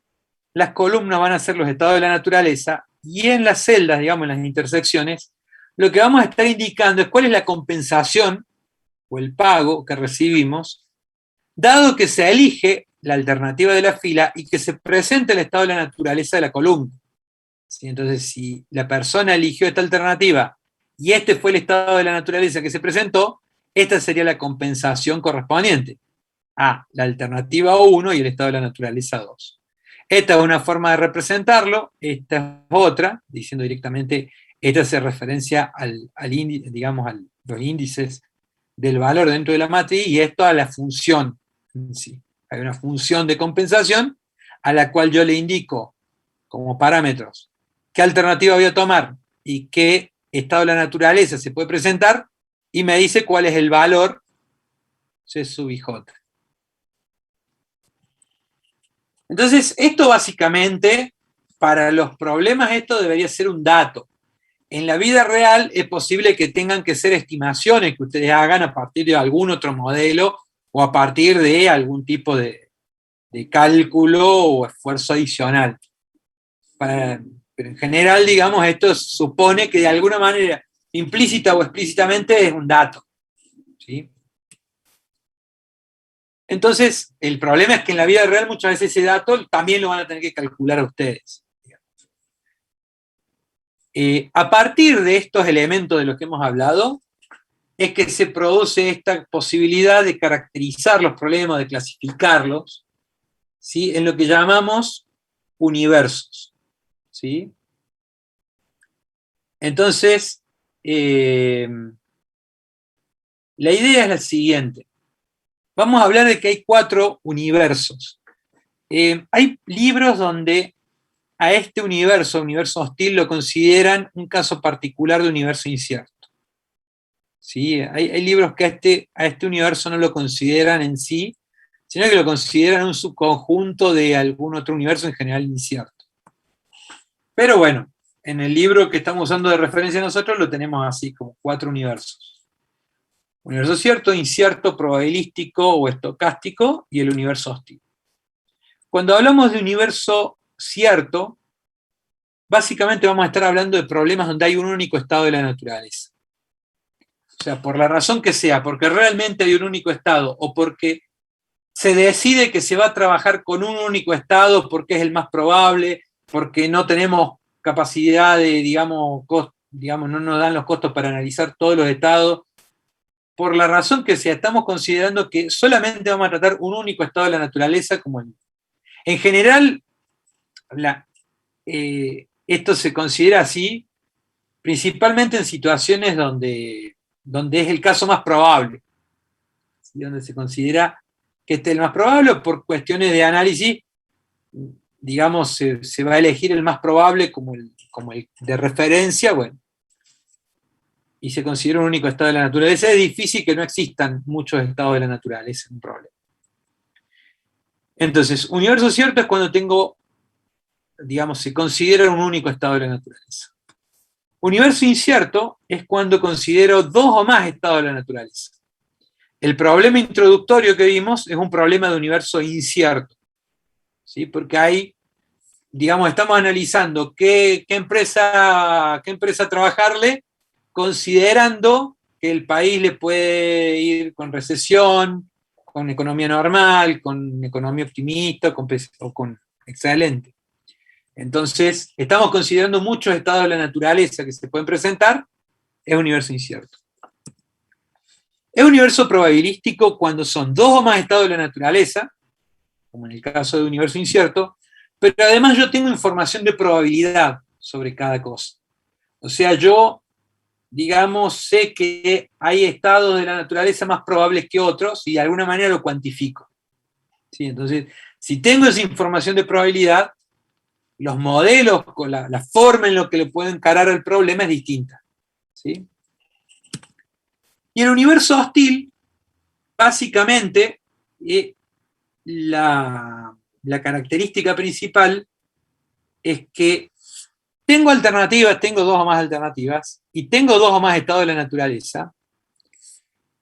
las columnas van a ser los estados de la naturaleza, y en las celdas, digamos, en las intersecciones, lo que vamos a estar indicando es cuál es la compensación o el pago que recibimos, dado que se elige la alternativa de la fila y que se presenta el estado de la naturaleza de la columna. ¿Sí? Entonces, si la persona eligió esta alternativa y este fue el estado de la naturaleza que se presentó, esta sería la compensación correspondiente a la alternativa 1 y el estado de la naturaleza 2. Esta es una forma de representarlo, esta es otra, diciendo directamente, esta hace referencia al índice, digamos, a los índices del valor dentro de la matriz, y esto a la función en sí. Hay una función de compensación a la cual yo le indico como parámetros qué alternativa voy a tomar y qué estado de la naturaleza se puede presentar, y me dice cuál es el valor C sub I J. Entonces, esto básicamente, para los problemas, esto debería ser un dato. En la vida real es posible que tengan que ser estimaciones que ustedes hagan a partir de algún otro modelo o a partir de algún tipo de cálculo o esfuerzo adicional. Pero en general, digamos, esto supone que de alguna manera, implícita o explícitamente, es un dato. ¿Sí? Entonces, el problema es que en la vida real muchas veces ese dato también lo van a tener que calcular a ustedes. A partir de estos elementos de los que hemos hablado, es que se produce esta posibilidad de caracterizar los problemas, de clasificarlos, ¿sí? En lo que llamamos universos. ¿Sí? Entonces, La idea es la siguiente. Vamos a hablar de que hay 4 universos. Hay libros donde a este universo hostil, lo consideran un caso particular de universo incierto. ¿Sí? Hay libros que a este universo no lo consideran en sí, sino que lo consideran un subconjunto de algún otro universo en general incierto. Pero bueno, en el libro que estamos usando de referencia nosotros lo tenemos así, como 4 universos. Universo cierto, incierto, probabilístico o estocástico, y el universo hostil. Cuando hablamos de universo cierto, básicamente vamos a estar hablando de problemas donde hay un único estado de la naturaleza. O sea, por la razón que sea, porque realmente hay un único estado, o porque se decide que se va a trabajar con un único estado porque es el más probable, porque no tenemos capacidad de, digamos, no nos dan los costos para analizar todos los estados. Por la razón que sea, estamos considerando que solamente vamos a tratar un único estado de la naturaleza como el. En general, esto se considera así, principalmente en situaciones donde es el caso más probable, ¿sí? Donde se considera que este es el más probable, por cuestiones de análisis, digamos, se va a elegir el más probable como el de referencia, bueno, y se considera un único estado de la naturaleza. Es difícil que no existan muchos estados de la naturaleza, es un problema. Entonces, universo cierto es cuando tengo, digamos, se considera un único estado de la naturaleza. Universo incierto es cuando considero 2 o más estados de la naturaleza. El problema introductorio que vimos es un problema de universo incierto, ¿sí? Porque ahí, digamos, estamos analizando qué empresa trabajarle, considerando que el país le puede ir con recesión, con economía normal, con economía optimista o con excelente. Entonces, estamos considerando muchos estados de la naturaleza que se pueden presentar, es universo incierto. Es universo probabilístico cuando son 2 o más estados de la naturaleza, como en el caso de universo incierto, pero además yo tengo información de probabilidad sobre cada cosa. O sea, yo, digamos, sé que hay estados de la naturaleza más probables que otros y de alguna manera lo cuantifico. ¿Sí? Entonces, si tengo esa información de probabilidad, los modelos, con la forma en la que le puedo encarar el problema es distinta. ¿Sí? Y el universo hostil, básicamente, la característica principal es que tengo alternativas, tengo 2 o más alternativas, y tengo 2 o más estados de la naturaleza,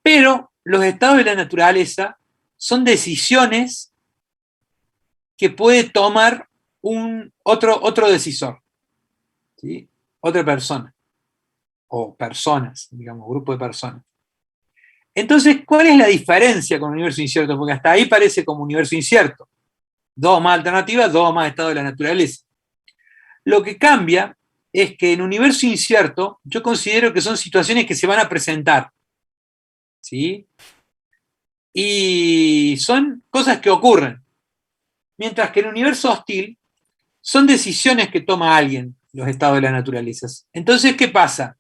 pero los estados de la naturaleza son decisiones que puede tomar otro decisor, ¿sí? Otra persona, o personas, digamos, grupo de personas. Entonces, ¿cuál es la diferencia con el universo incierto? Porque hasta ahí parece como universo incierto. 2 o más alternativas, 2 o más estados de la naturaleza. Lo que cambia es que en universo incierto yo considero que son situaciones que se van a presentar, ¿sí? Y son cosas que ocurren. Mientras que en universo hostil son decisiones que toma alguien, los estados de la naturaleza. Entonces, ¿qué pasa?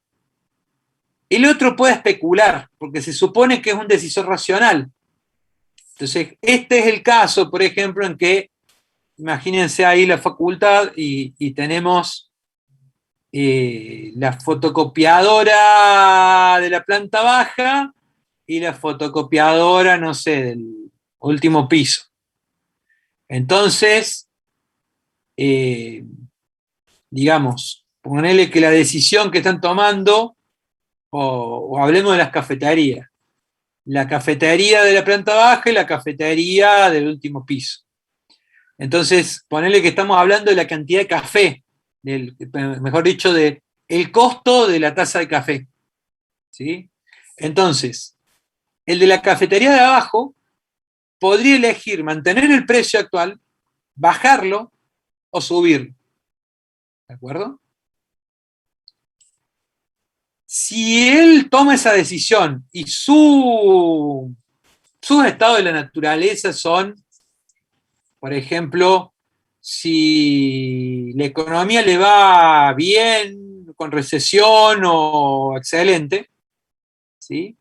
El otro puede especular, porque se supone que es un decisor racional. Entonces, este es el caso, por ejemplo, en que, imagínense ahí la facultad y tenemos la fotocopiadora de la planta baja y la fotocopiadora, no sé, del último piso. Entonces, digamos, ponele que la decisión que están tomando, o hablemos de las cafeterías, la cafetería de la planta baja y la cafetería del último piso. Entonces, ponele que estamos hablando de la cantidad de café, mejor dicho, del costo de la taza de café. ¿Sí? Entonces, el de la cafetería de abajo podría elegir mantener el precio actual, bajarlo o subirlo. ¿De acuerdo? Si él toma esa decisión y sus estados de la naturaleza son, por ejemplo, si la economía le va bien, con recesión o excelente, ¿sí?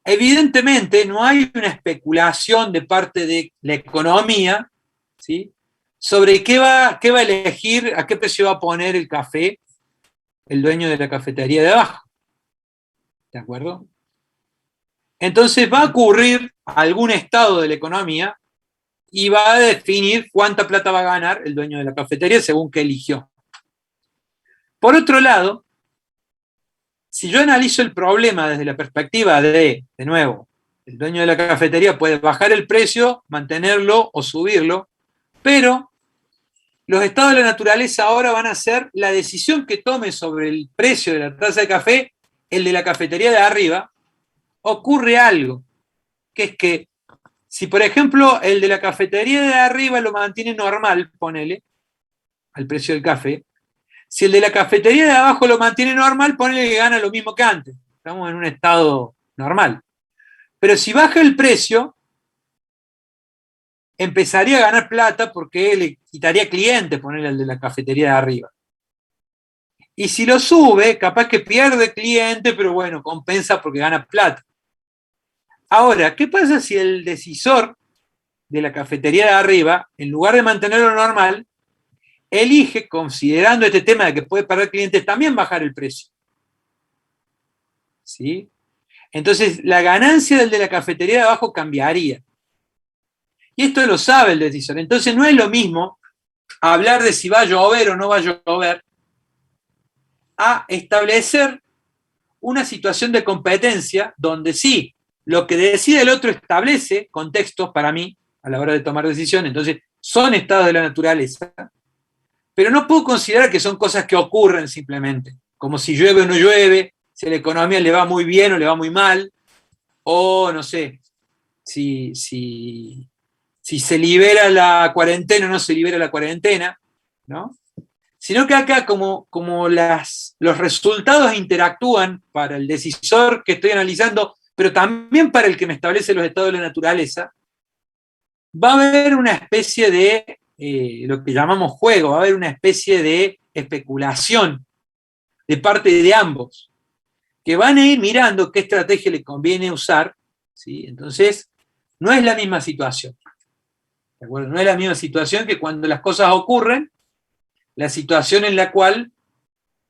evidentemente no hay una especulación de parte de la economía, ¿sí?, sobre qué va a elegir, a qué precio va a poner el café el dueño de la cafetería de abajo. ¿De acuerdo? Entonces va a ocurrir algún estado de la economía y va a definir cuánta plata va a ganar el dueño de la cafetería según qué eligió. Por otro lado, si yo analizo el problema desde la perspectiva de nuevo, el dueño de la cafetería puede bajar el precio, mantenerlo o subirlo, pero los estados de la naturaleza ahora van a ser la decisión que tome sobre el precio de la taza de café, el de la cafetería de arriba. Ocurre algo, que es que si por ejemplo el de la cafetería de arriba lo mantiene normal, ponele, al precio del café, si el de la cafetería de abajo lo mantiene normal, ponele que gana lo mismo que antes. Estamos en un estado normal. Pero si baja el precio, empezaría a ganar plata porque le quitaría clientes, ponerle al de la cafetería de arriba. Y si lo sube, capaz que pierde cliente, pero bueno, compensa porque gana plata. Ahora, ¿qué pasa si el decisor de la cafetería de arriba, en lugar de mantenerlo normal, elige, considerando este tema de que puede perder clientes, también bajar el precio? ¿Sí? Entonces, la ganancia del de la cafetería de abajo cambiaría. Y esto lo sabe el decisor. Entonces, no es lo mismo hablar de si va a llover o no va a llover, a establecer una situación de competencia donde sí, lo que decide el otro establece contextos para mí a la hora de tomar decisiones, entonces son estados de la naturaleza, pero no puedo considerar que son cosas que ocurren simplemente, como si llueve o no llueve, si a la economía le va muy bien o le va muy mal, o no sé, si se libera la cuarentena o no se libera la cuarentena, ¿no? Sino que acá como los resultados interactúan para el decisor que estoy analizando, pero también para el que me establece los estados de la naturaleza, va a haber una especie de lo que llamamos juego, va a haber una especie de especulación de parte de ambos, que van a ir mirando qué estrategia le conviene usar, ¿sí? Entonces, no es la misma situación, ¿de acuerdo? No es la misma situación que cuando las cosas ocurren, la situación en la cual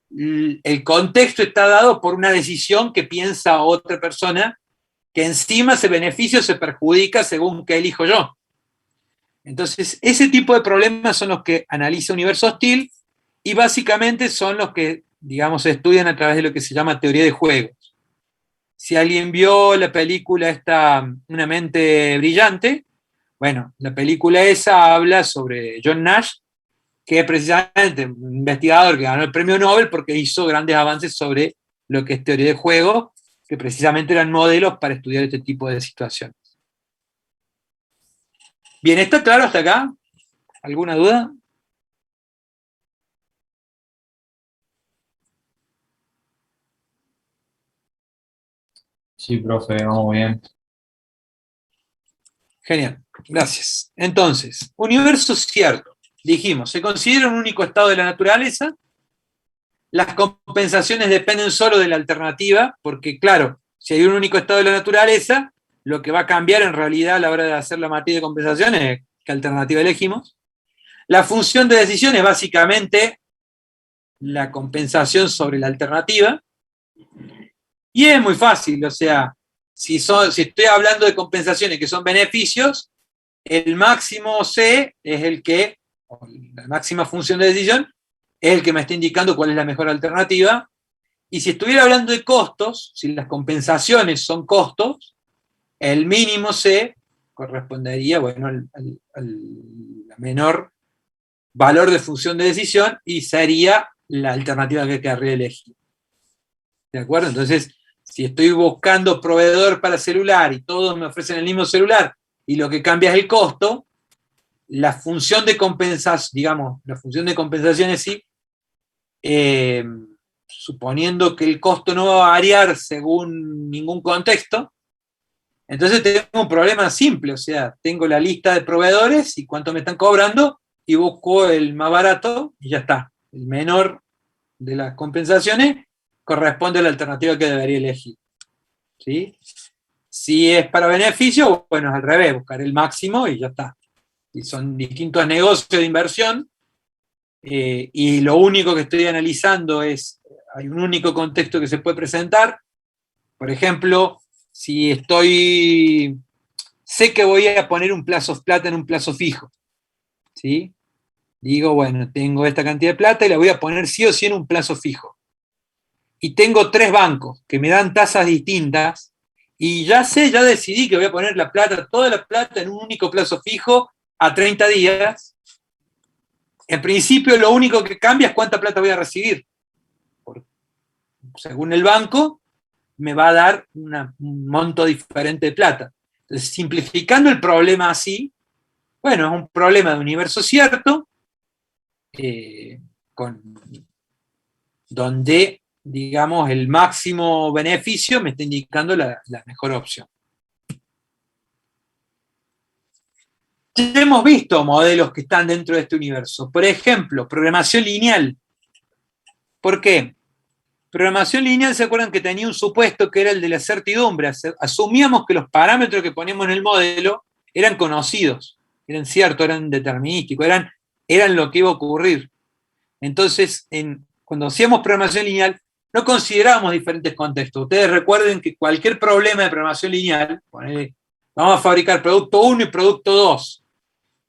el contexto está dado por una decisión que piensa otra persona, que encima se beneficia o se perjudica según que elijo yo. Entonces, ese tipo de problemas son los que analiza Universo Hostil y básicamente son los que, digamos, se estudian a través de lo que se llama teoría de juegos. Si alguien vio la película esta, Una mente brillante, bueno, la película esa habla sobre John Nash, que es precisamente un investigador que ganó el premio Nobel porque hizo grandes avances sobre lo que es teoría de juego, que precisamente eran modelos para estudiar este tipo de situaciones. Bien, ¿está claro hasta acá? ¿Alguna duda? Sí, profe, vamos bien. Genial, gracias. Entonces, universo cierto. Dijimos, se considera un único estado de la naturaleza. Las compensaciones dependen solo de la alternativa, porque claro, si hay un único estado de la naturaleza, lo que va a cambiar en realidad a la hora de hacer la matriz de compensaciones es qué alternativa elegimos. La función de decisión es básicamente la compensación sobre la alternativa. Y es muy fácil, o sea, si estoy hablando de compensaciones que son beneficios, el máximo C es el que, o la máxima función de decisión, es el que me está indicando cuál es la mejor alternativa. Y si estuviera hablando de costos, si las compensaciones son costos, el mínimo C correspondería, bueno, al menor valor de función de decisión y sería la alternativa que querría elegir. ¿De acuerdo? Entonces, si estoy buscando proveedor para celular y todos me ofrecen el mismo celular y lo que cambia es el costo, la función de compensación, digamos, la función de compensación es sí, suponiendo que el costo no va a variar según ningún contexto, entonces tengo un problema simple, o sea, tengo la lista de proveedores y cuánto me están cobrando y busco el más barato y ya está. El menor de las compensaciones corresponde a la alternativa que debería elegir. ¿Sí? Si es para beneficio, bueno, es al revés, buscar el máximo y ya está. Y son distintos negocios de inversión, y lo único que estoy analizando es, hay un único contexto que se puede presentar. Por ejemplo, si sé que voy a poner un plazo plata en un plazo fijo, ¿sí? Digo, bueno, tengo esta cantidad de plata y la voy a poner sí o sí en un plazo fijo. Y tengo 3 bancos que me dan tasas distintas, y ya decidí que voy a poner toda la plata en un único plazo fijo a 30 días. En principio, lo único que cambia es cuánta plata voy a recibir. Según el banco, me va a dar un monto diferente de plata. Entonces, simplificando el problema así, bueno, es un problema de universo cierto, donde, digamos, el máximo beneficio me está indicando la mejor opción. Ya hemos visto modelos que están dentro de este universo. Por ejemplo, programación lineal. ¿Por qué? Programación lineal, ¿se acuerdan que tenía un supuesto que era el de la certidumbre? Asumíamos que los parámetros que ponemos en el modelo eran conocidos, eran ciertos, eran determinísticos, eran lo que iba a ocurrir. Entonces, cuando hacíamos programación lineal, no considerábamos diferentes contextos. Ustedes recuerden que cualquier problema de programación lineal, vamos a fabricar producto 1 y producto 2,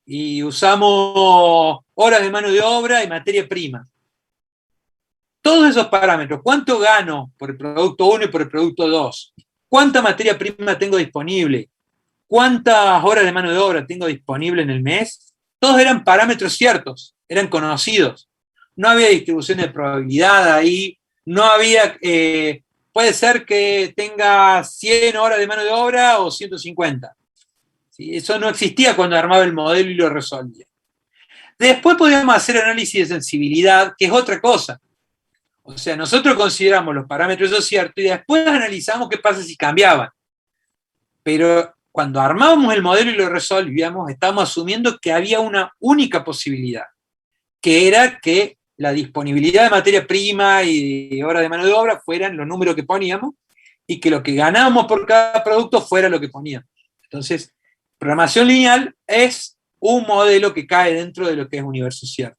y usamos horas de mano de obra y materia prima. Todos esos parámetros, ¿cuánto gano por el producto 1 y por el producto 2? ¿Cuánta materia prima tengo disponible? ¿Cuántas horas de mano de obra tengo disponible en el mes? Todos eran parámetros ciertos, eran conocidos. No había distribución de probabilidad ahí, no había, puede ser que tenga 100 horas de mano de obra o 150. ¿Sí? Eso no existía cuando armaba el modelo y lo resolvía. Después podíamos hacer análisis de sensibilidad, que es otra cosa. O sea, nosotros consideramos los parámetros esos ciertos y después analizamos qué pasa si cambiaban. Pero cuando armábamos el modelo y lo resolvíamos, estábamos asumiendo que había una única posibilidad, que era que la disponibilidad de materia prima y de horas de mano de obra fueran los números que poníamos, y que lo que ganábamos por cada producto fuera lo que poníamos. Entonces, programación lineal es un modelo que cae dentro de lo que es universo cierto.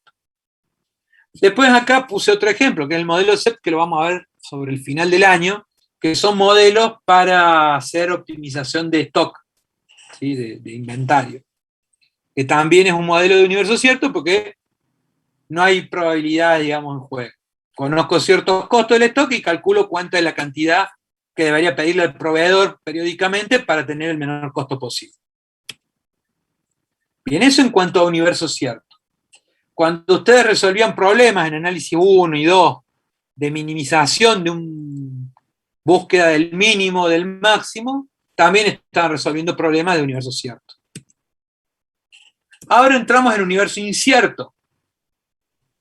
Después acá puse otro ejemplo, que es el modelo CEP, que lo vamos a ver sobre el final del año, que son modelos para hacer optimización de stock, ¿sí? de inventario. Que también es un modelo de universo cierto porque no hay probabilidad, digamos, en juego. Conozco ciertos costos del stock y calculo cuánta es la cantidad que debería pedirle al proveedor periódicamente para tener el menor costo posible. Bien, eso en cuanto a universo cierto. Cuando ustedes resolvían problemas en análisis 1 y 2 de minimización de una búsqueda del mínimo, del máximo, también estaban resolviendo problemas de universo cierto. Ahora entramos en universo incierto,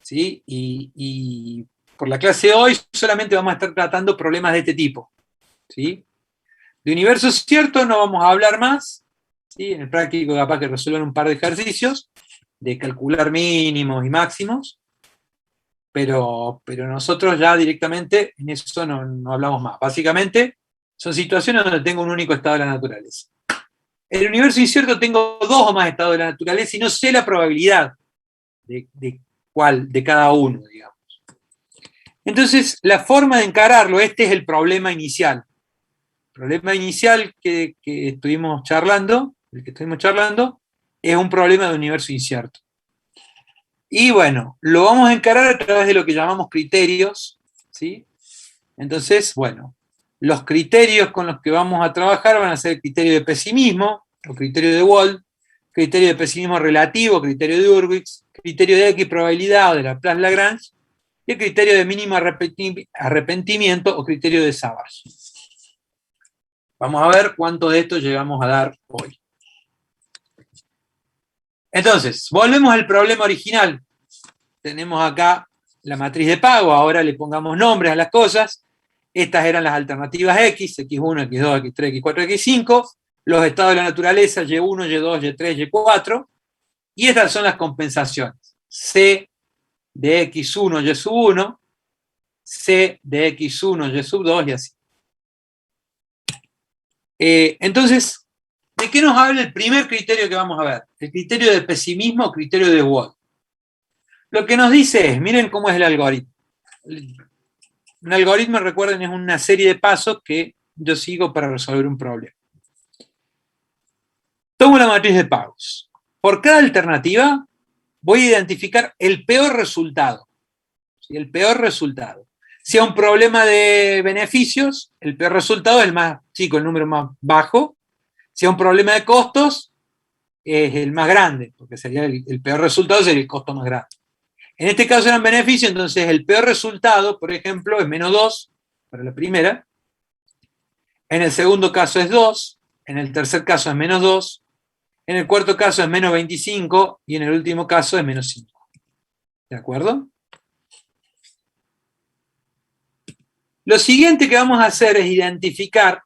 ¿sí? Y por la clase de hoy solamente vamos a estar tratando problemas de este tipo, ¿sí? De universo cierto no vamos a hablar más, ¿sí? En el práctico capaz que resuelvan un par de ejercicios de calcular mínimos y máximos, pero nosotros ya directamente en eso no hablamos más. Básicamente son situaciones donde tengo un único estado de la naturaleza. En el universo incierto tengo 2 o más estados de la naturaleza y no sé la probabilidad de cada uno, digamos. Entonces, la forma de encararlo, este es el problema inicial. El problema inicial que estuvimos charlando, es un problema de universo incierto. Y bueno, lo vamos a encarar a través de lo que llamamos criterios, ¿sí? Entonces, bueno, los criterios con los que vamos a trabajar van a ser el criterio de pesimismo, o criterio de Wald, criterio de pesimismo relativo, criterio de Hurwitz, criterio de X probabilidad o de Laplace-Lagrange, y el criterio de mínimo arrepentimiento o criterio de Savage. Vamos a ver cuánto de esto llegamos a dar hoy. Entonces, volvemos al problema original. Tenemos acá la matriz de pago, ahora le pongamos nombres a las cosas. Estas eran las alternativas X, X1, X2, X3, X4, X5, los estados de la naturaleza, Y1, Y2, Y3, Y4, y estas son las compensaciones. C de X1, Y sub 1, C de X1, Y sub 2 y así. Entonces, ¿de qué nos habla el primer criterio que vamos a ver? El criterio de pesimismo o criterio de Watt. Lo que nos dice es, miren cómo es el algoritmo. Un algoritmo, recuerden, es una serie de pasos que yo sigo para resolver un problema. Tomo la matriz de pagos. Por cada alternativa voy a identificar el peor resultado. ¿Sí? El peor resultado. Si es un problema de beneficios, el peor resultado es el más chico, el número más bajo. Si es un problema de costos, es el más grande, porque sería el peor resultado sería el costo más grande. En este caso eran beneficios, entonces el peor resultado, por ejemplo, es menos 2 para la primera. En el segundo caso es 2, en el tercer caso es menos 2, en el cuarto caso es menos 25 y en el último caso es menos 5. ¿De acuerdo? Lo siguiente que vamos a hacer es identificar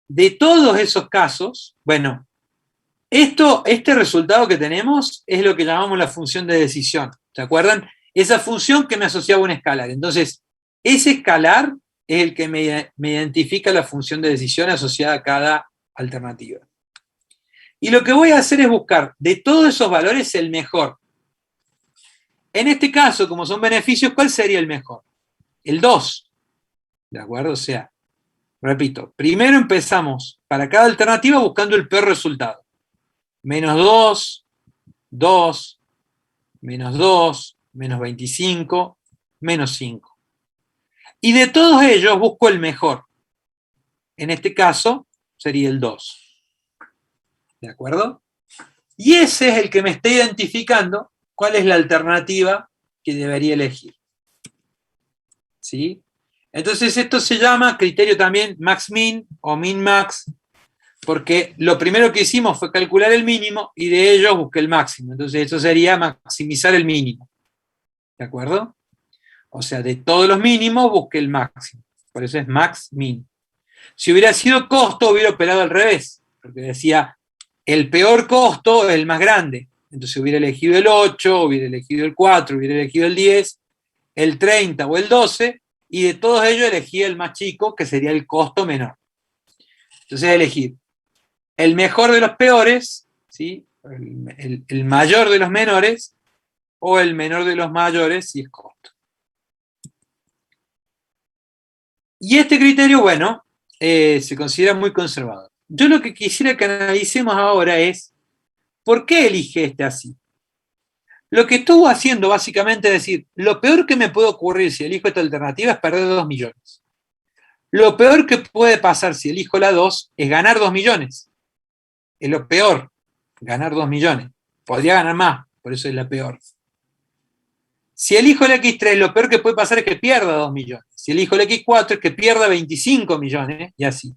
de todos esos casos, bueno, este resultado que tenemos es lo que llamamos la función de decisión. ¿Se acuerdan? Esa función que me asociaba a un escalar. Entonces, ese escalar es el que me identifica la función de decisión asociada a cada alternativa. Y lo que voy a hacer es buscar de todos esos valores el mejor. En este caso, como son beneficios, ¿cuál sería el mejor? El 2. ¿De acuerdo? O sea, repito, primero empezamos para cada alternativa buscando el peor resultado. Menos 2, 2, menos 2, menos 25, menos 5. Y de todos ellos busco el mejor. En este caso sería el 2. ¿De acuerdo? Y ese es el que me está identificando cuál es la alternativa que debería elegir. ¿Sí? Entonces esto se llama criterio también max-min o min-max, porque lo primero que hicimos fue calcular el mínimo y de ello busqué el máximo. Entonces eso sería maximizar el mínimo. ¿De acuerdo? O sea, de todos los mínimos busqué el máximo. Por eso es max-min. Si hubiera sido costo, hubiera operado al revés. Porque decía, el peor costo es el más grande. Entonces hubiera elegido el 8, hubiera elegido el 4, hubiera elegido el 10, el 30 o el 12, y de todos ellos elegí el más chico, que sería el costo menor. Entonces elegir el mejor de los peores, ¿sí? el mayor de los menores, o el menor de los mayores, si es costo. Y este criterio, bueno, se considera muy conservador. Yo lo que quisiera que analicemos ahora es, ¿por qué elige este así? Lo que estuvo haciendo básicamente es decir, lo peor que me puede ocurrir si elijo esta alternativa es perder 2 millones. Lo peor que puede pasar si elijo la 2 es ganar 2 millones. Es lo peor, ganar 2 millones. Podría ganar más, por eso es la peor. Si elijo el X3, lo peor que puede pasar es que pierda 2 millones. Si elijo el X4 es que pierda 25 millones, y así.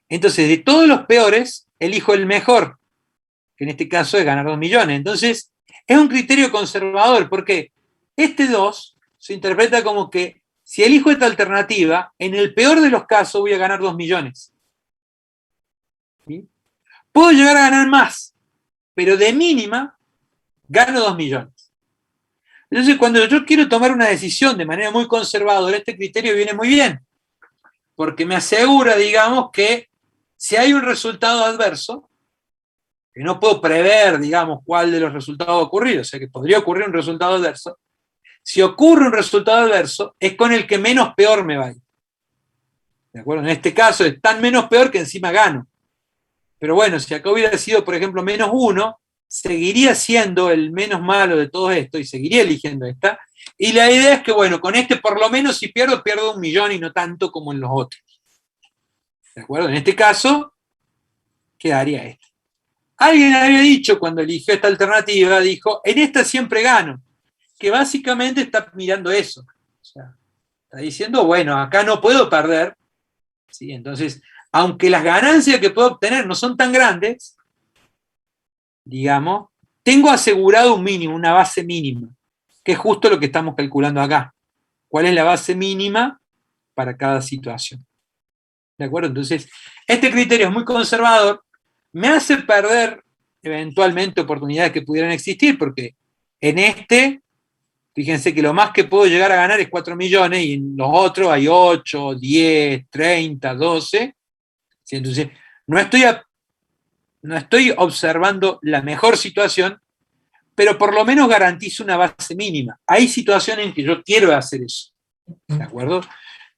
Entonces, de todos los peores, elijo el mejor, que en este caso es ganar 2 millones. Entonces, es un criterio conservador, porque este 2 se interpreta como que si elijo esta alternativa, en el peor de los casos voy a ganar 2 millones. ¿Sí? Puedo llegar a ganar más, pero de mínima gano 2 millones. Entonces, cuando yo quiero tomar una decisión de manera muy conservadora, este criterio viene muy bien, porque me asegura, digamos, que si hay un resultado adverso, que no puedo prever, digamos, cuál de los resultados va a ocurrir, o sea que podría ocurrir un resultado adverso, si ocurre un resultado adverso, es con el que menos peor me va a ir. ¿De acuerdo? En este caso es tan menos peor que encima gano. Pero bueno, si acá hubiera sido, por ejemplo, menos 1, seguiría siendo el menos malo de todo esto y seguiría eligiendo esta. Y la idea es que, bueno, con este por lo menos si pierdo 1 millón y no tanto como en los otros. ¿De acuerdo? En este caso, quedaría este. Alguien había dicho cuando eligió esta alternativa, dijo, en esta siempre gano, que básicamente está mirando eso. O sea, está diciendo, bueno, acá no puedo perder, ¿sí? Entonces, aunque las ganancias que puedo obtener no son tan grandes, digamos, tengo asegurado un mínimo, una base mínima, que es justo lo que estamos calculando acá. ¿Cuál es la base mínima para cada situación? ¿De acuerdo? Entonces, este criterio es muy conservador, me hace perder eventualmente oportunidades que pudieran existir, porque en este, fíjense que lo más que puedo llegar a ganar es 4 millones y en los otros hay 8, 10, 30, 12. ¿sí? Entonces, no estoy observando la mejor situación, pero por lo menos garantizo una base mínima. Hay situaciones en que yo quiero hacer eso, ¿de acuerdo?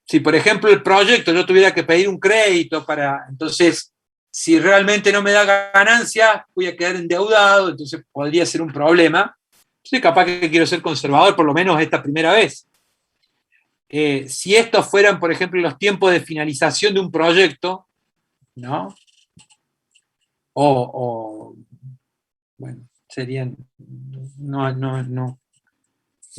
Si, por ejemplo, el proyecto yo tuviera que pedir un crédito entonces, si realmente no me da ganancia, voy a quedar endeudado, entonces podría ser un problema. Entonces, capaz que quiero ser conservador, por lo menos esta primera vez. Si estos fueran, por ejemplo, los tiempos de finalización de un proyecto, ¿no? Bueno, serían, no.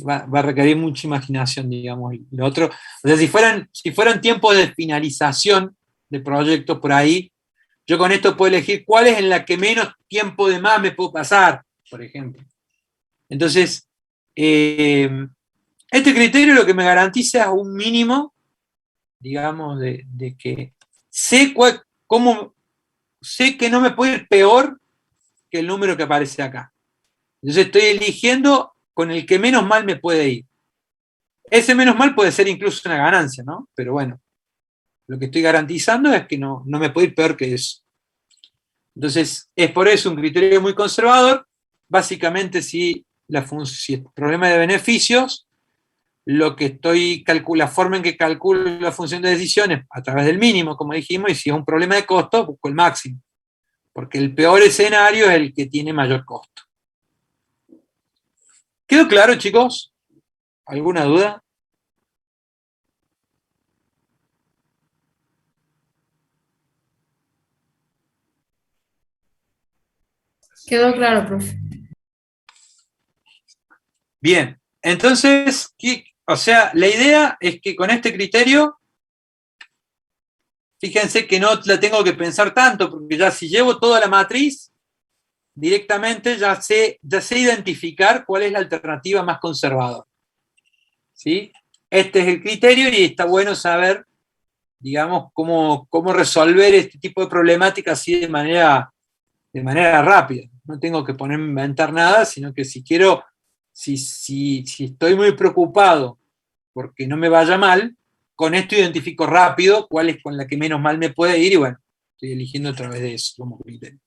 Va a requerir mucha imaginación, digamos. Lo otro, o sea, si fueran tiempos de finalización de proyectos por ahí, yo con esto puedo elegir cuál es en la que menos tiempo de más me puedo pasar, por ejemplo. Entonces, este criterio lo que me garantiza es un mínimo, digamos, de que sé que no me puedo ir peor que el número que aparece acá. Entonces estoy eligiendo con el que menos mal me puede ir. Ese menos mal puede ser incluso una ganancia, ¿no? Pero bueno, lo que estoy garantizando es que no me puede ir peor que eso. Entonces, es por eso un criterio muy conservador. Básicamente, si el problema de beneficios, la forma en que calculo la función de decisiones a través del mínimo, como dijimos, y si es un problema de costo, busco el máximo. Porque el peor escenario es el que tiene mayor costo. ¿Quedó claro, chicos? ¿Alguna duda? Quedó claro, profe. Bien, entonces, o sea, la idea es que con este criterio, fíjense que no la tengo que pensar tanto, porque ya si llevo toda la matriz, directamente ya sé identificar cuál es la alternativa más conservadora. ¿Sí? Este es el criterio y está bueno saber, digamos, cómo resolver este tipo de problemáticas así de manera rápida. No tengo que ponerme a inventar nada, sino que si estoy muy preocupado porque no me vaya mal, con esto identifico rápido cuál es con la que menos mal me puede ir y bueno, estoy eligiendo a través de eso como criterio.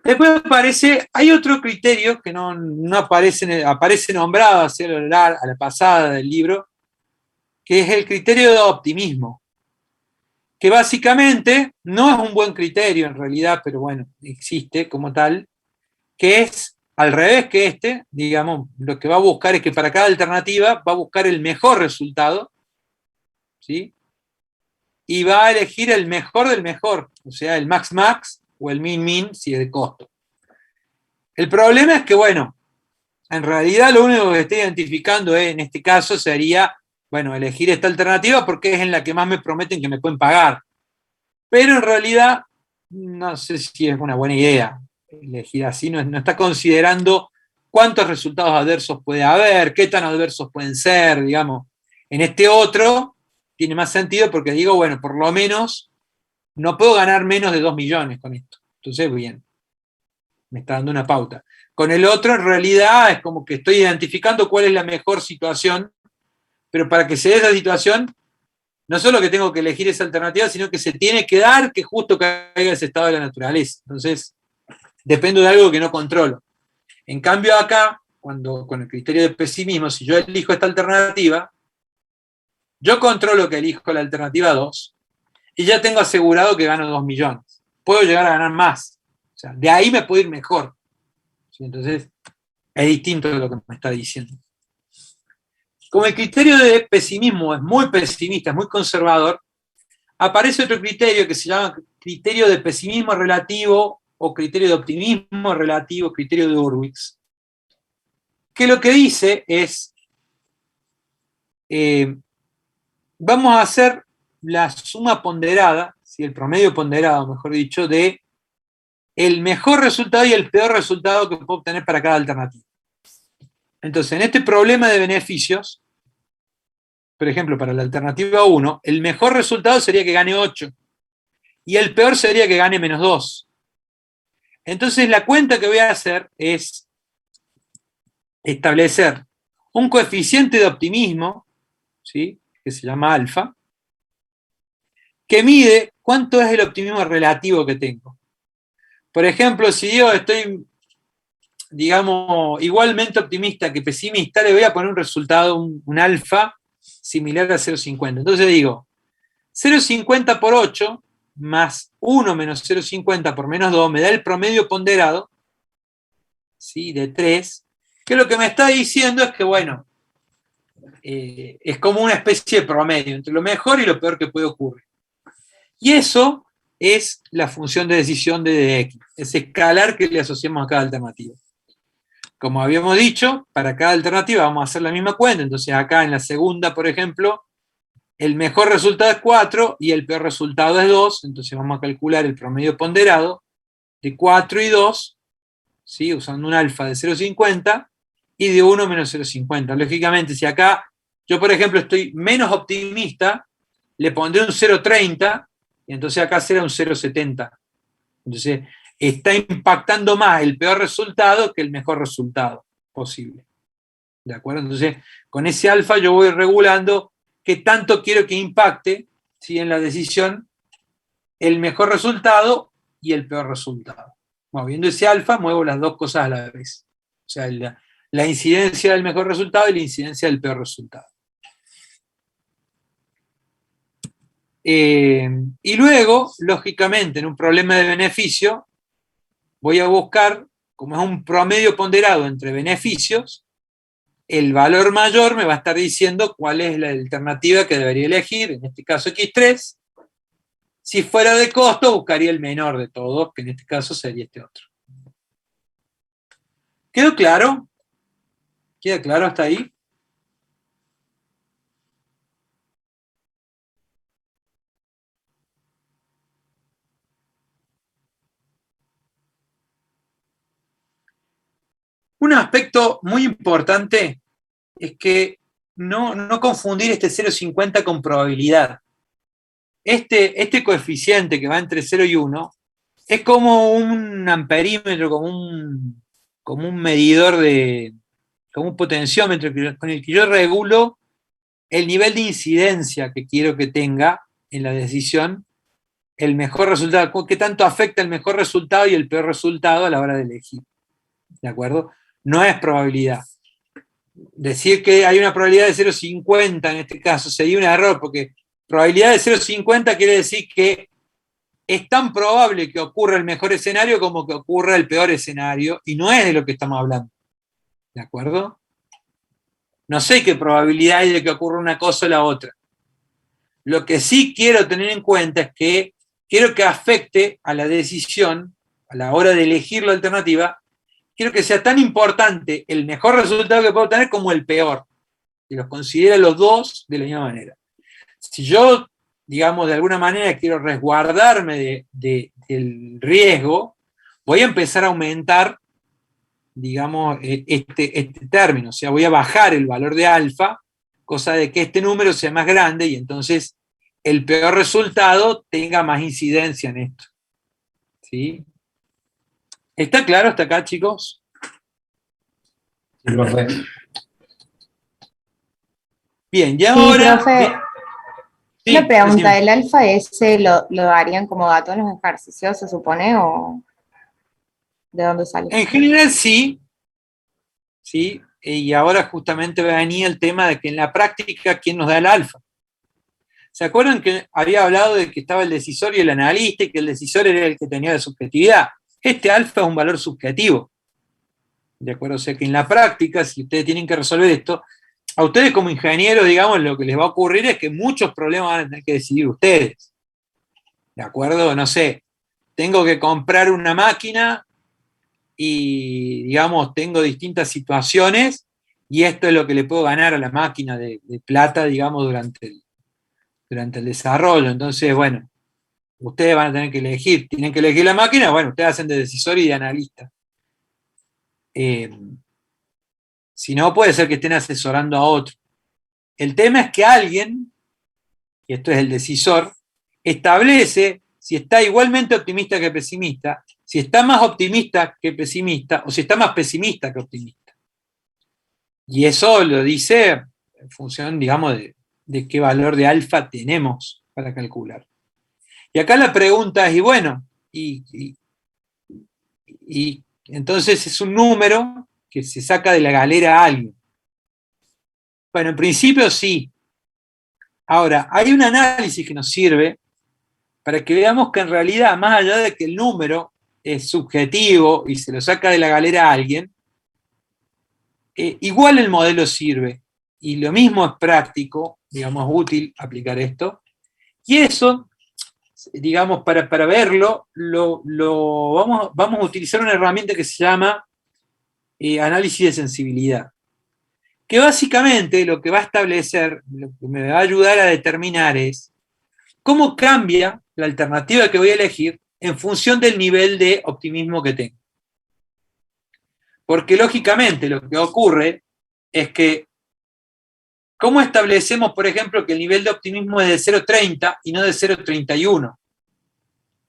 Después hay otro criterio que no aparece nombrado hacia a la pasada del libro, que es el criterio de optimismo, que básicamente no es un buen criterio en realidad, pero bueno, existe como tal, que es al revés que digamos, lo que va a buscar es que para cada alternativa va a buscar el mejor resultado, ¿sí? Y va a elegir el mejor del mejor, o sea, el max-max o el min-min si es de costo. El problema es que, bueno, en realidad lo único que estoy identificando en este caso sería, bueno, elegir esta alternativa porque es en la que más me prometen que me pueden pagar. Pero en realidad, no sé si es una buena idea elegir así, no está considerando cuántos resultados adversos puede haber, qué tan adversos pueden ser, digamos. En este otro tiene más sentido porque digo, bueno, por lo menos no puedo ganar menos de 2 millones con esto. Entonces, bien, me está dando una pauta. Con el otro, en realidad, es como que estoy identificando cuál es la mejor situación, pero para que se dé esa situación, no solo que tengo que elegir esa alternativa, sino que se tiene que dar que justo caiga ese estado de la naturaleza. Entonces, dependo de algo que no controlo. En cambio acá, con el criterio de pesimismo, si yo elijo esta alternativa, yo controlo que elijo la alternativa 2 y ya tengo asegurado que gano 2 millones. Puedo llegar a ganar más. O sea, de ahí me puedo ir mejor. ¿Sí? Entonces, es distinto de lo que me está diciendo. Como el criterio de pesimismo es muy pesimista, es muy conservador, aparece otro criterio que se llama criterio de pesimismo relativo o criterio de optimismo relativo, criterio de Hurwitz, que lo que dice es, vamos a hacer la suma ponderada, ¿sí? El promedio ponderado, mejor dicho, de el mejor resultado y el peor resultado que puedo obtener para cada alternativa. Entonces, en este problema de beneficios, por ejemplo, para la alternativa 1, el mejor resultado sería que gane 8 y el peor sería que gane menos 2. Entonces, la cuenta que voy a hacer es establecer un coeficiente de optimismo, ¿sí? Que se llama alfa, que mide cuánto es el optimismo relativo que tengo. Por ejemplo, si yo estoy, digamos, igualmente optimista que pesimista, le voy a poner un resultado, un alfa similar a 0,50. Entonces digo, 0,50 por 8 más 1 menos 0,50 por menos 2 me da el promedio ponderado, ¿sí?, de 3, que lo que me está diciendo es que, bueno, es como una especie de promedio entre lo mejor y lo peor que puede ocurrir. Y eso es la función de decisión de dx, ese escalar que le asociamos a cada alternativa. Como habíamos dicho, para cada alternativa vamos a hacer la misma cuenta, entonces acá en la segunda, por ejemplo, el mejor resultado es 4 y el peor resultado es 2, entonces vamos a calcular el promedio ponderado de 4 y 2, ¿sí?, usando un alfa de 0,50 y de 1 menos 0,50. Lógicamente, si acá yo, por ejemplo, estoy menos optimista, le pondré un 0,30 y entonces acá será un 0,70. Entonces, está impactando más el peor resultado que el mejor resultado posible. ¿De acuerdo? Entonces, con ese alfa yo voy regulando qué tanto quiero que impacte, ¿sí?, en la decisión el mejor resultado y el peor resultado. Moviendo ese alfa, muevo las dos cosas a la vez. O sea, la incidencia del mejor resultado y la incidencia del peor resultado. Y luego, lógicamente, en un problema de beneficio, voy a buscar, como es un promedio ponderado entre beneficios, el valor mayor me va a estar diciendo cuál es la alternativa que debería elegir, en este caso X3. Si fuera de costo, buscaría el menor de todos, que en este caso sería este otro. ¿Quedó claro? ¿Queda claro hasta ahí? Un aspecto muy importante es que no confundir este 0,50 con probabilidad. Este coeficiente que va entre 0 y 1 es como un amperímetro, como un medidor como un potenciómetro con el que yo regulo el nivel de incidencia que quiero que tenga en la decisión el mejor resultado, qué tanto afecta el mejor resultado y el peor resultado a la hora de elegir. ¿De acuerdo? No es probabilidad. Decir que hay una probabilidad de 0,50 en este caso sería un error, porque probabilidad de 0,50 quiere decir que es tan probable que ocurra el mejor escenario como que ocurra el peor escenario, y no es de lo que estamos hablando. ¿De acuerdo? No sé qué probabilidad hay de que ocurra una cosa o la otra. Lo que sí quiero tener en cuenta es que quiero que afecte a la decisión, a la hora de elegir la alternativa, quiero que sea tan importante el mejor resultado que puedo tener como el peor. Que los considere los dos de la misma manera. Si yo, digamos, de alguna manera quiero resguardarme del riesgo, voy a empezar a aumentar, digamos, este término. O sea, voy a bajar el valor de alfa, cosa de que este número sea más grande y entonces el peor resultado tenga más incidencia en esto. ¿Sí? ¿Está claro hasta acá, chicos? Sí, profe. Bien, y Sí, ahora... profe, Sí, una pregunta, decime. ¿el alfa ese lo darían como dato en los ejercicios, se supone, o de dónde sale? En general sí, ¿sí? Y ahora justamente venía el tema de que en la práctica, ¿quién nos da el alfa? ¿Se acuerdan que había hablado de que estaba el decisor y el analista y que el decisor era el que tenía la subjetividad? Este alfa es un valor subjetivo. ¿De acuerdo? O sea que en la práctica, si ustedes tienen que resolver esto, a ustedes como ingenieros, digamos, lo que les va a ocurrir es que muchos problemas van a tener que decidir ustedes. ¿De acuerdo? No sé, tengo que comprar una máquina y, digamos, tengo distintas situaciones y esto es lo que le puedo ganar a la máquina de plata, digamos, durante el desarrollo. Entonces, bueno, ustedes van a tener que elegir, tienen que elegir la máquina, bueno, ustedes hacen de decisor y de analista. Si no, puede ser que estén asesorando a otro. El tema es que alguien, y esto es el decisor, establece si está igualmente optimista que pesimista, si está más optimista que pesimista, o si está más pesimista que optimista. Y eso lo dice en función, digamos, de qué valor de alfa tenemos para calcular. Y acá la pregunta es, y bueno, y entonces es un número que se saca de la galera a alguien. Bueno, en principio sí. Ahora, hay un análisis que nos sirve para que veamos que en realidad, más allá de que el número es subjetivo y se lo saca de la galera a alguien, igual el modelo sirve. Y lo mismo es práctico, digamos, útil aplicar esto. Y eso, digamos, para verlo, vamos a utilizar una herramienta que se llama análisis de sensibilidad. Que básicamente lo que va a establecer, lo que me va a ayudar a determinar es cómo cambia la alternativa que voy a elegir en función del nivel de optimismo que tengo. Porque lógicamente lo que ocurre es que, ¿cómo establecemos, por ejemplo, que el nivel de optimismo es de 0,30 y no de 0,31?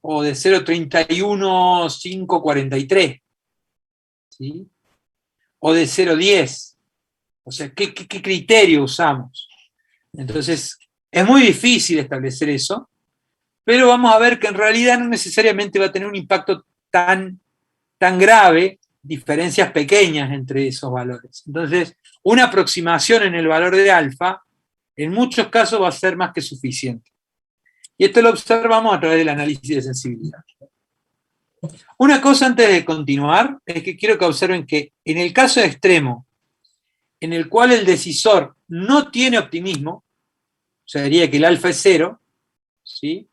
O de 0,31543, ¿sí? O de 0,10. O sea, ¿qué criterio usamos? Entonces, es muy difícil establecer eso, pero vamos a ver que en realidad no necesariamente va a tener un impacto tan grave, diferencias pequeñas entre esos valores. Entonces, una aproximación en el valor de alfa, en muchos casos va a ser más que suficiente. Y esto lo observamos a través del análisis de sensibilidad. Una cosa antes de continuar es que quiero que observen que en el caso extremo, en el cual el decisor no tiene optimismo, o sea, diría que el alfa es 0, ¿sí?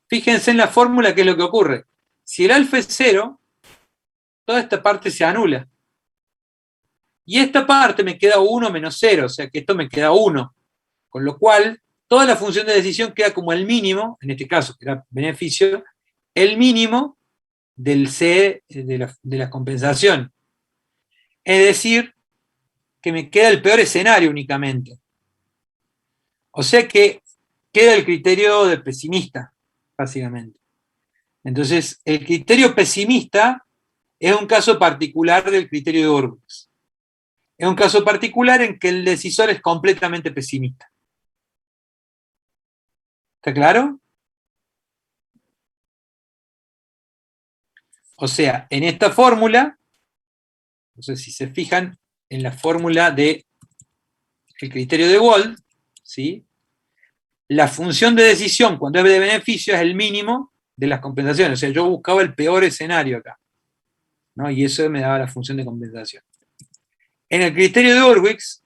Fíjense en la fórmula qué es lo que ocurre. Si el alfa es 0, toda esta parte se anula. Y esta parte me queda 1 menos 0, o sea que esto me queda 1. Con lo cual, toda la función de decisión queda como el mínimo, en este caso, que era beneficio, el mínimo del C de la compensación. Es decir, que me queda el peor escenario únicamente. O sea que queda el criterio de pesimista, básicamente. Entonces, el criterio pesimista es un caso particular del criterio de Hurwitz. Es un caso particular en que el decisor es completamente pesimista. ¿Está claro? O sea, en esta fórmula, no sé si se fijan en la fórmula del criterio de Wold, ¿sí? La función de decisión cuando es de beneficio es el mínimo de las compensaciones. O sea, yo buscaba el peor escenario acá, ¿no? Y eso me daba la función de compensación. En el criterio de Hurwitz,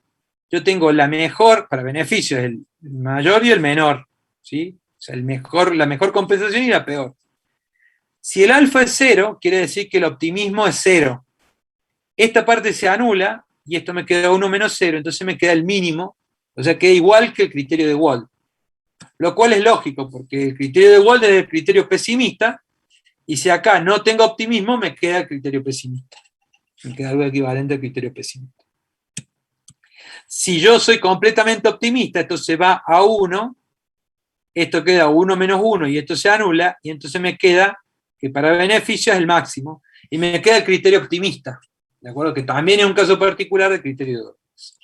yo tengo la mejor, para beneficio, es el mayor y el menor, ¿sí? O sea, la mejor compensación y la peor. Si el alfa es 0, quiere decir que el optimismo es 0. Esta parte se anula y esto me queda 1 menos 0, entonces me queda el mínimo, o sea, queda igual que el criterio de Wold. Lo cual es lógico, porque el criterio de Wold es el criterio pesimista, y si acá no tengo optimismo, me queda el criterio pesimista. Me queda algo equivalente al criterio pesimista. Si yo soy completamente optimista, esto se va a 1, esto queda 1 menos 1 y esto se anula, y entonces me queda que para beneficio es el máximo, y me queda el criterio optimista, ¿de acuerdo? Que también es un caso particular del criterio de Hurwitz.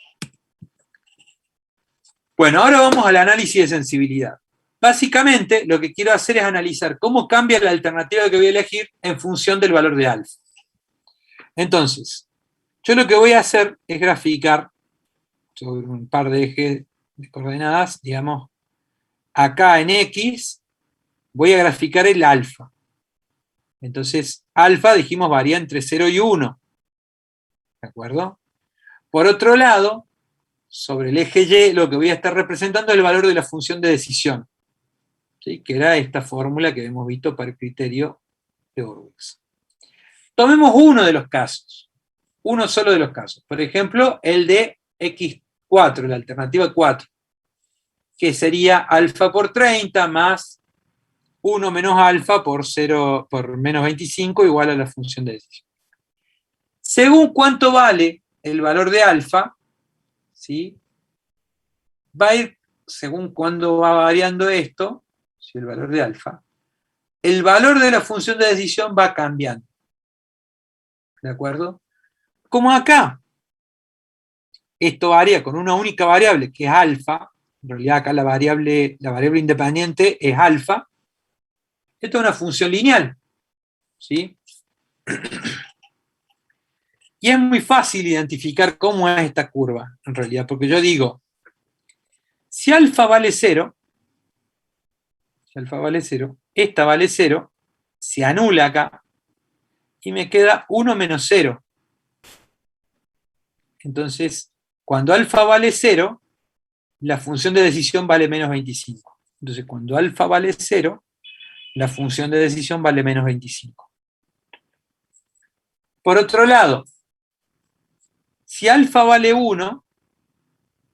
Bueno, ahora vamos al análisis de sensibilidad. Básicamente, lo que quiero hacer es analizar cómo cambia la alternativa que voy a elegir en función del valor de alfa. Entonces, yo lo que voy a hacer es graficar sobre un par de ejes de coordenadas, digamos, acá en X, voy a graficar el alfa. Entonces, alfa, dijimos, varía entre 0 y 1. ¿De acuerdo? Por otro lado, sobre el eje Y, lo que voy a estar representando es el valor de la función de decisión, ¿sí? Que era esta fórmula que hemos visto para el criterio de Hurwitz. Tomemos uno de los casos, uno solo de los casos. Por ejemplo, el de X4, la alternativa 4, que sería alfa por 30 más 1 menos alfa por menos 25 igual a la función de decisión. Según cuánto vale el valor de alfa, ¿sí? Va a ir, según cuándo va variando esto, ¿sí? El valor de alfa, el valor de la función de decisión va cambiando. ¿De acuerdo? Como acá, esto varía con una única variable, que es alfa. En realidad acá la variable independiente es alfa, Esto es una función lineal, ¿sí? Y es muy fácil identificar cómo es esta curva, en realidad, porque yo digo, si alfa vale 0, esta vale 0, se anula acá, y me queda 1 menos 0. Entonces, cuando alfa vale 0, la función de decisión vale menos 25. Entonces, cuando alfa vale 0, la función de decisión vale menos 25. Por otro lado, si alfa vale 1,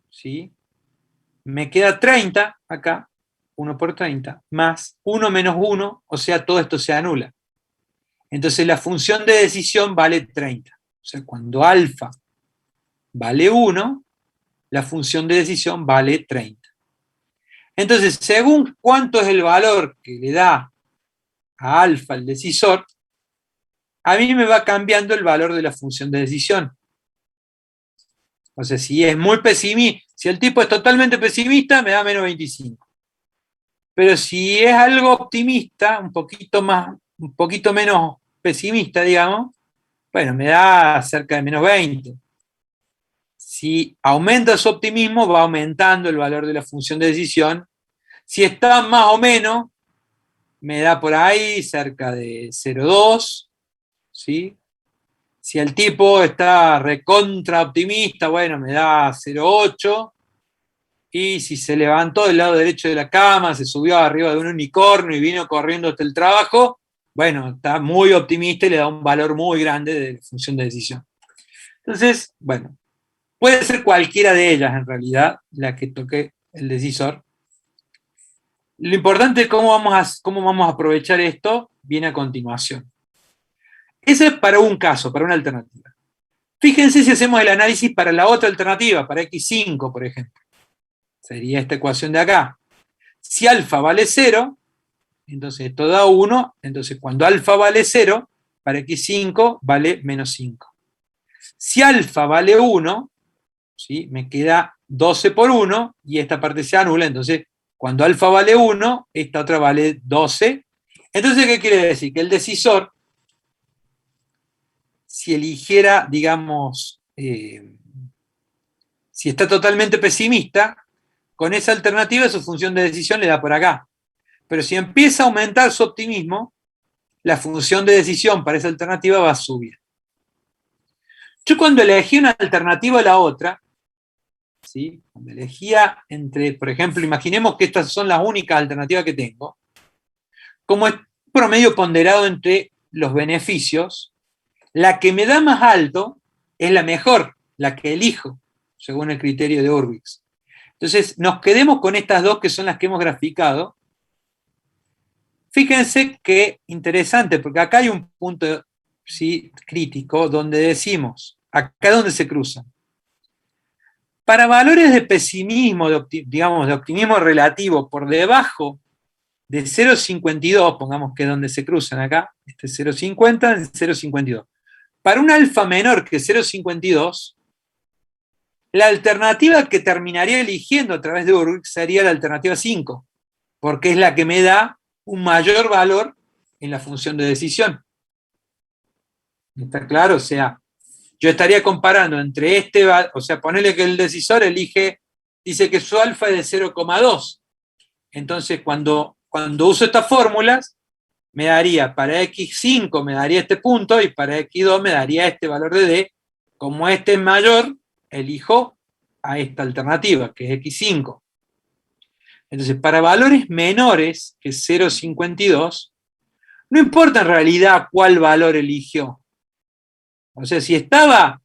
¿sí? Me queda 30 acá, 1 por 30, más 1 menos 1, o sea, todo esto se anula. Entonces la función de decisión vale 30. O sea, cuando alfa vale 1, la función de decisión vale 30. Entonces, según cuánto es el valor que le da a alfa el decisor, a mí me va cambiando el valor de la función de decisión. O sea, si es muy pesimista, si el tipo es totalmente pesimista, me da menos 25. Pero si es algo optimista, un poquito menos pesimista, digamos, bueno, me da cerca de menos 20. Si aumenta su optimismo, va aumentando el valor de la función de decisión. Si está más o menos, me da por ahí cerca de 0,2, ¿sí? Si el tipo está recontra optimista, bueno, me da 0,8. Y si se levantó del lado derecho de la cama, se subió arriba de un unicornio y vino corriendo hasta el trabajo, bueno, está muy optimista y le da un valor muy grande de función de decisión. Entonces, bueno, puede ser cualquiera de ellas en realidad, la que toque el decisor. Lo importante es cómo vamos a aprovechar esto, viene a continuación. Ese es para un caso, para una alternativa. Fíjense si hacemos el análisis para la otra alternativa, para x5, por ejemplo. Sería esta ecuación de acá. Si alfa vale 0, entonces esto da 1, entonces cuando alfa vale 0, para x5 vale menos 5. Si alfa vale 1, ¿sí? Me queda 12 por 1 y esta parte se anula, entonces cuando alfa vale 1, esta otra vale 12. Entonces, ¿qué quiere decir? Que el decisor, si eligiera, digamos, si está totalmente pesimista, con esa alternativa su función de decisión le da por acá. Pero si empieza a aumentar su optimismo, la función de decisión para esa alternativa va a subir. Yo cuando elegí una alternativa a la otra, ¿sí? Cuando elegía entre, por ejemplo, imaginemos que estas son las únicas alternativas que tengo, como es promedio ponderado entre los beneficios, la que me da más alto es la mejor, la que elijo, según el criterio de Hurwitz. Entonces, nos quedemos con estas dos que son las que hemos graficado. Fíjense qué interesante, porque acá hay un punto, ¿sí?, crítico donde decimos, acá donde se cruzan. Para valores de pesimismo, digamos, de optimismo relativo por debajo de 0,52, pongamos que es donde se cruzan acá, este 0,50 en 0,52. Para un alfa menor que 0,52, la alternativa que terminaría eligiendo a través de Hurwitz sería la alternativa 5, porque es la que me da un mayor valor en la función de decisión. ¿Está claro? O sea, yo estaría comparando entre o sea, ponerle que el decisor dice que su alfa es de 0,2. Entonces, cuando uso estas fórmulas, me daría, para x5 me daría este punto y para x2 me daría este valor de d. Como este es mayor, elijo a esta alternativa, que es x5. Entonces, para valores menores que 0,52, no importa en realidad cuál valor eligió. O sea, si estaba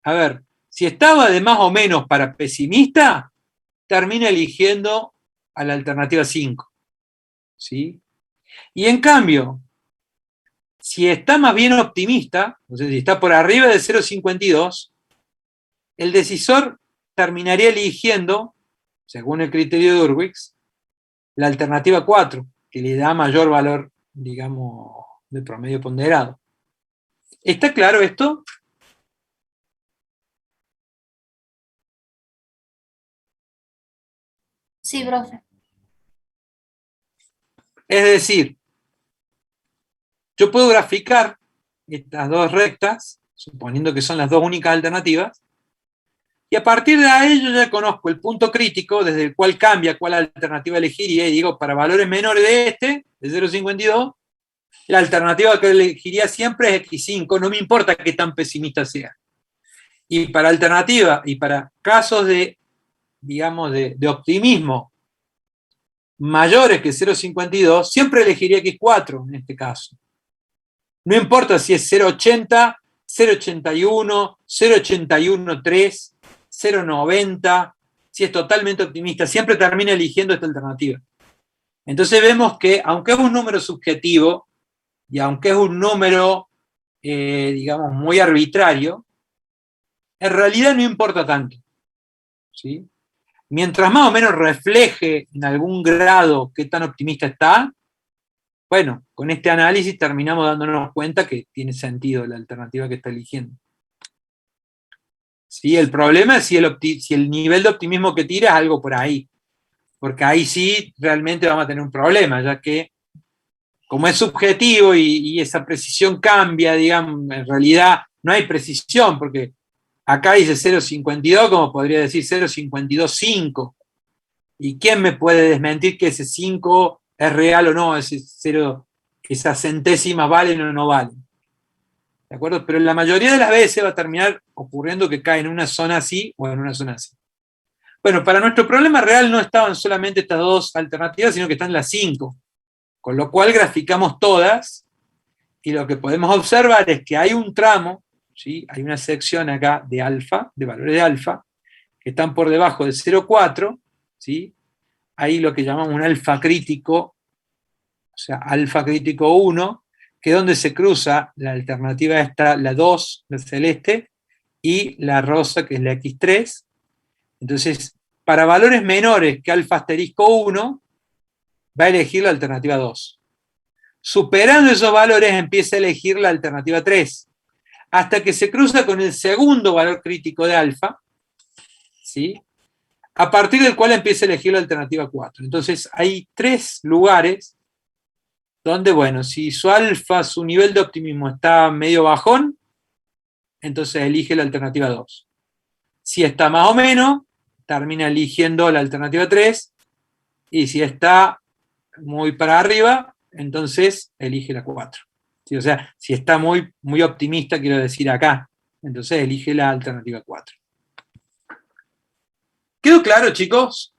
de más o menos para pesimista, termina eligiendo a la alternativa 5. ¿Sí? Y en cambio, si está más bien optimista, o sea, si está por arriba de 0,52, el decisor terminaría eligiendo, según el criterio de Hurwitz, la alternativa 4, que le da mayor valor, digamos, de promedio ponderado. ¿Está claro esto? Sí, profe. Es decir, yo puedo graficar estas dos rectas, suponiendo que son las dos únicas alternativas, y a partir de ahí yo ya conozco el punto crítico desde el cual cambia cuál alternativa elegiría, y digo, para valores menores de este, de 0,52, la alternativa que elegiría siempre es X5, no me importa qué tan pesimista sea. Y para alternativa, y para casos de, digamos, de optimismo mayores que 0,52, siempre elegiría X4 en este caso. No importa si es 0,80, 0,81, 0,81,3, 0,90, si es totalmente optimista, siempre termina eligiendo esta alternativa. Entonces vemos que, aunque es un número subjetivo, y aunque es un número, digamos, muy arbitrario, en realidad no importa tanto, ¿sí? Mientras más o menos refleje en algún grado qué tan optimista está, bueno, con este análisis terminamos dándonos cuenta que tiene sentido la alternativa que está eligiendo. ¿Sí? El problema es si el nivel de optimismo que tira es algo por ahí, porque ahí sí realmente vamos a tener un problema, ya que como es subjetivo y esa precisión cambia, digamos, en realidad no hay precisión, porque acá dice 0,52, como podría decir 0,525. ¿Y quién me puede desmentir que ese 5 es real o no? Ese 0, esas centésimas valen o no valen. ¿De acuerdo? Pero la mayoría de las veces va a terminar ocurriendo que cae en una zona así o en una zona así. Bueno, para nuestro problema real no estaban solamente estas dos alternativas, sino que están las 5. Con lo cual graficamos todas, y lo que podemos observar es que hay un tramo, ¿sí? Hay una sección acá de alfa, de valores de alfa, que están por debajo de 0,4, ¿sí? Hay lo que llamamos un alfa crítico, o sea, alfa crítico 1, que es donde se cruza la alternativa esta, la 2, la celeste, y la rosa, que es la X3. Entonces, para valores menores que alfa asterisco 1, va a elegir la alternativa 2. Superando esos valores, empieza a elegir la alternativa 3, hasta que se cruza con el segundo valor crítico de alfa, ¿sí? A partir del cual empieza a elegir la alternativa 4. Entonces, hay 3 lugares donde, bueno, si su alfa, su nivel de optimismo está medio bajón, entonces elige la alternativa 2. Si está más o menos, termina eligiendo la alternativa 3, y si está muy para arriba, entonces elige la 4. ¿Sí? O sea, si está muy, muy optimista, quiero decir acá, entonces elige la alternativa 4. ¿Quedó claro, chicos?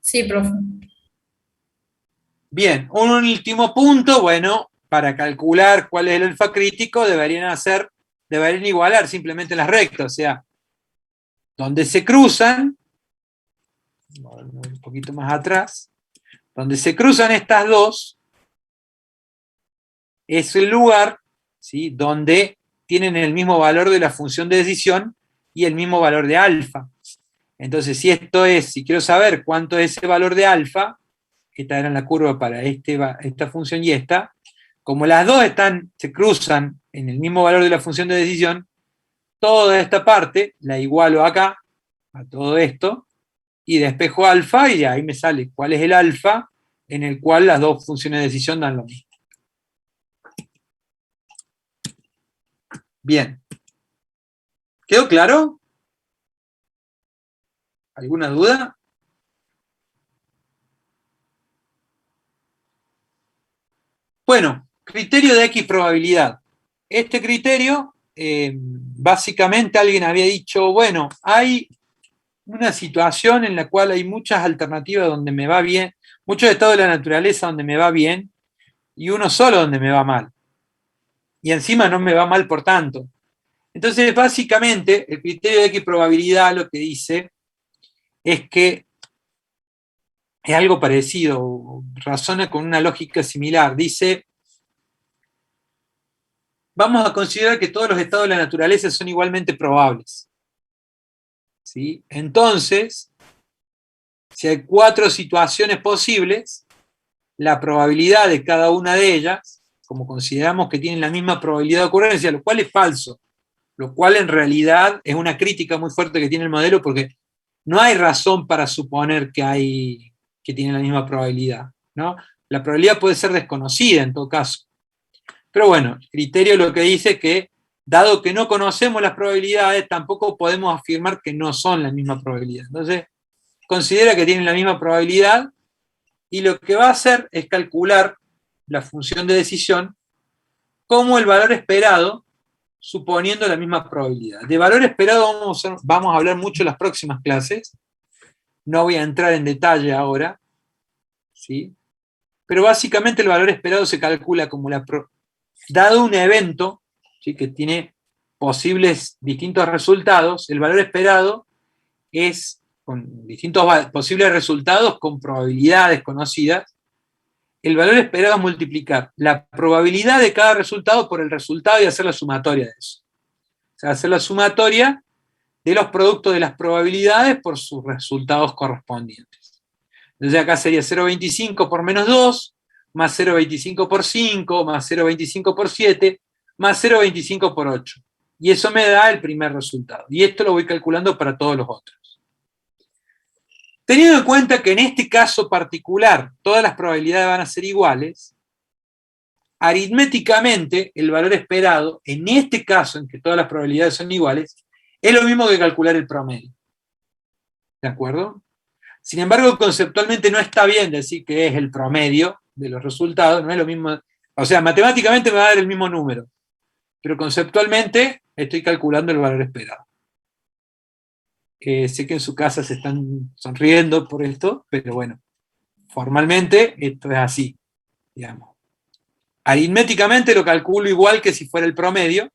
Sí, profe. Bien, un último punto, bueno, para calcular cuál es el alfa crítico, deberían igualar simplemente las rectas, o sea, donde se cruzan, un poquito más atrás, donde se cruzan estas dos, es el lugar, ¿sí?, donde tienen el mismo valor de la función de decisión y el mismo valor de alfa. Entonces, si quiero saber cuánto es ese valor de alfa, esta era la curva para esta función y esta, como las dos se cruzan en el mismo valor de la función de decisión, toda esta parte la igualo acá, a todo esto, y despejo alfa, y de ahí me sale cuál es el alfa en el cual las dos funciones de decisión dan lo mismo. Bien. ¿Quedó claro? ¿Alguna duda? Bueno, criterio de X probabilidad. Este criterio, básicamente alguien había dicho, bueno, hay una situación en la cual hay muchas alternativas donde me va bien, muchos estados de la naturaleza donde me va bien, y uno solo donde me va mal. Y encima no me va mal por tanto. Entonces, básicamente, el criterio de X probabilidad lo que dice es que es algo parecido, razona con una lógica similar. Dice, vamos a considerar que todos los estados de la naturaleza son igualmente probables. ¿Sí? Entonces, si hay 4 situaciones posibles, la probabilidad de cada una de ellas, como consideramos que tienen la misma probabilidad de ocurrencia, lo cual es falso, lo cual en realidad es una crítica muy fuerte que tiene el modelo, porque no hay razón para suponer que tienen la misma probabilidad, ¿no? La probabilidad puede ser desconocida en todo caso. Pero bueno, el criterio lo que dice es que, dado que no conocemos las probabilidades, tampoco podemos afirmar que no son la misma probabilidad. Entonces, considera que tienen la misma probabilidad y lo que va a hacer es calcular la función de decisión como el valor esperado, suponiendo la misma probabilidad. De valor esperado vamos a hablar mucho en las próximas clases. No voy a entrar en detalle ahora, ¿sí? Pero básicamente el valor esperado se calcula como dado un evento, ¿sí?, que tiene posibles distintos resultados, el valor esperado es con distintos posibles resultados con probabilidades conocidas. El valor esperado es multiplicar la probabilidad de cada resultado por el resultado y hacer la sumatoria de eso. O sea, hacer la sumatoria de los productos de las probabilidades por sus resultados correspondientes. Entonces acá sería 0,25 por menos 2, más 0,25 por 5, más 0,25 por 7, más 0,25 por 8. Y eso me da el primer resultado. Y esto lo voy calculando para todos los otros. Teniendo en cuenta que en este caso particular todas las probabilidades van a ser iguales, aritméticamente el valor esperado, en este caso en que todas las probabilidades son iguales, es lo mismo que calcular el promedio. ¿De acuerdo? Sin embargo, conceptualmente no está bien decir que es el promedio de los resultados, no es lo mismo, o sea, matemáticamente me va a dar el mismo número, pero conceptualmente estoy calculando el valor esperado. Sé que en su casa se están sonriendo por esto, pero bueno, formalmente esto es así, digamos. Aritméticamente lo calculo igual que si fuera el promedio,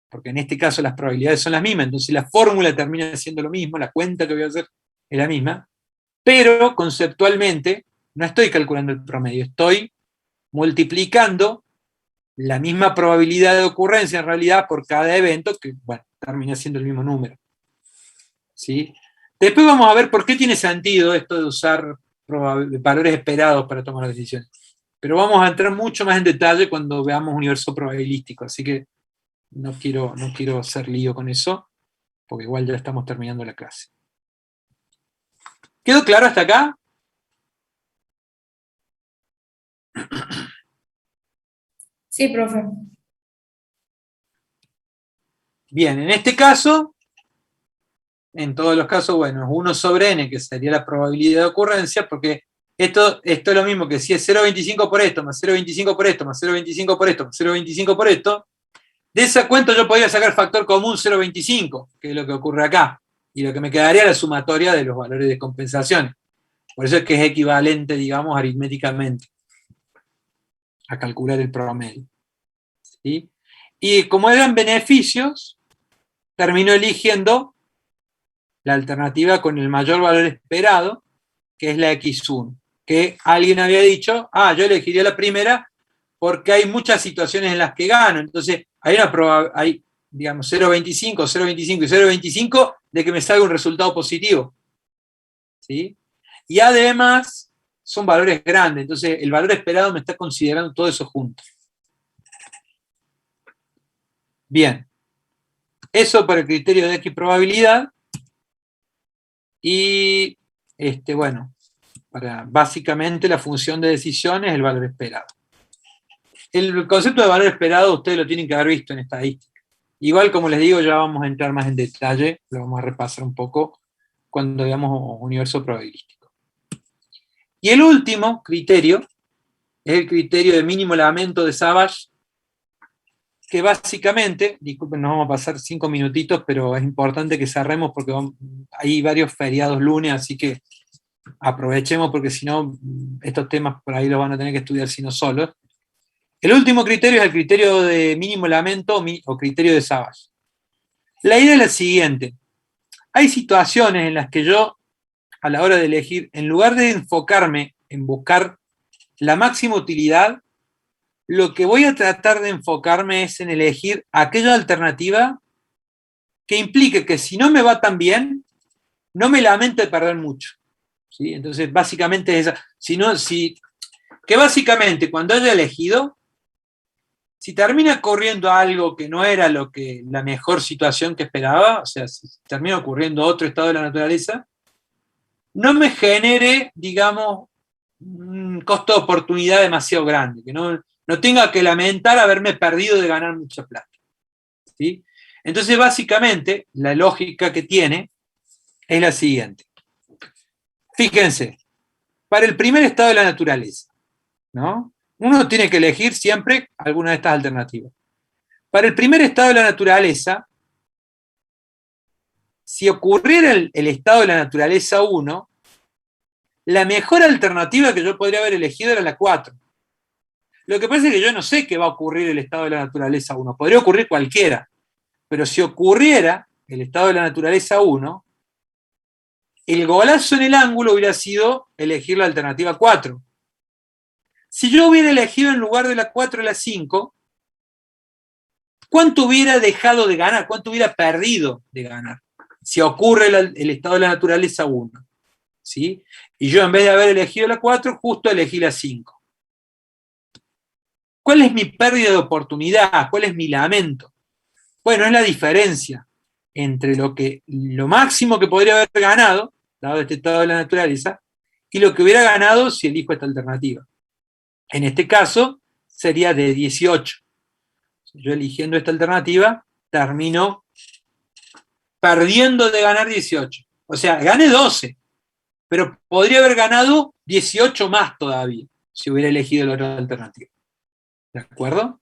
porque en este caso las probabilidades son las mismas, entonces la fórmula termina siendo lo mismo, la cuenta que voy a hacer es la misma, pero conceptualmente no estoy calculando el promedio, estoy multiplicando la misma probabilidad de ocurrencia en realidad por cada evento, que bueno, termina siendo el mismo número. ¿Sí? Después vamos a ver por qué tiene sentido esto de usar valores esperados para tomar las decisiones. Pero vamos a entrar mucho más en detalle cuando veamos universo probabilístico, así que no quiero hacer lío con eso, porque igual ya estamos terminando la clase. ¿Quedó claro hasta acá? Sí, profe. Bien, en este caso, en todos los casos, bueno, es 1 sobre n, que sería la probabilidad de ocurrencia, porque esto es lo mismo que si es 0,25 por esto, más 0,25 por esto, más 0,25 por esto, más 0,25 por esto, de esa cuenta yo podría sacar factor común 0,25, que es lo que ocurre acá, y lo que me quedaría es la sumatoria de los valores de compensación. Por eso es que es equivalente, digamos, aritméticamente a calcular el promedio. ¿Sí? Y como eran beneficios, termino eligiendo la alternativa con el mayor valor esperado, que es la X1. Que alguien había dicho, yo elegiría la primera porque hay muchas situaciones en las que gano. Entonces, hay digamos, 0,25, 0,25 y 0,25 de que me salga un resultado positivo. ¿Sí? Y además, son valores grandes. Entonces, el valor esperado me está considerando todo eso junto. Bien. Eso para el criterio de X probabilidad. Y, bueno, básicamente la función de decisión es el valor esperado. El concepto de valor esperado ustedes lo tienen que haber visto en estadística. Igual, como les digo, ya vamos a entrar más en detalle, lo vamos a repasar un poco cuando veamos universo probabilístico. Y el último criterio es el criterio de mínimo lamento de Savage, que básicamente, disculpen, nos vamos a pasar 5 minutitos, pero es importante que cerremos porque hay varios feriados lunes, así que aprovechemos porque si no, estos temas por ahí los van a tener que estudiar sino solos. El último criterio es el criterio de mínimo lamento o criterio de Savage. La idea es la siguiente. Hay situaciones en las que yo, a la hora de elegir, en lugar de enfocarme en buscar la máxima utilidad, lo que voy a tratar de enfocarme es en elegir aquella alternativa que implique que si no me va tan bien, no me lamente perder mucho. ¿Sí? Entonces, básicamente es esa. Que básicamente cuando haya elegido, Si termina ocurriendo algo que no era la mejor situación que esperaba, o sea, si termina ocurriendo otro estado de la naturaleza, no me genere, digamos, un costo de oportunidad demasiado grande, que no tenga que lamentar haberme perdido de ganar mucha plata. ¿Sí? Entonces, básicamente, la lógica que tiene es la siguiente. Fíjense, para el primer estado de la naturaleza, ¿no? Uno tiene que elegir siempre alguna de estas alternativas. Para el primer estado de la naturaleza, si ocurriera el estado de la naturaleza 1, la mejor alternativa que yo podría haber elegido era la 4. Lo que pasa es que yo no sé qué va a ocurrir el estado de la naturaleza 1. Podría ocurrir cualquiera. Pero si ocurriera el estado de la naturaleza 1, el golazo en el ángulo hubiera sido elegir la alternativa 4. Si yo hubiera elegido en lugar de la 4 la 5, ¿cuánto hubiera dejado de ganar? ¿Cuánto hubiera perdido de ganar? Si ocurre el estado de la naturaleza 1. ¿Sí? Y yo en vez de haber elegido la 4, justo elegí la 5. ¿Cuál es mi pérdida de oportunidad? ¿Cuál es mi lamento? Bueno, es la diferencia entre lo máximo que podría haber ganado, dado este estado de la naturaleza, y lo que hubiera ganado si elijo esta alternativa. En este caso, sería de 18. Yo eligiendo esta alternativa, termino perdiendo de ganar 18. O sea, gané 12, pero podría haber ganado 18 más todavía, si hubiera elegido la otra alternativa. ¿De acuerdo?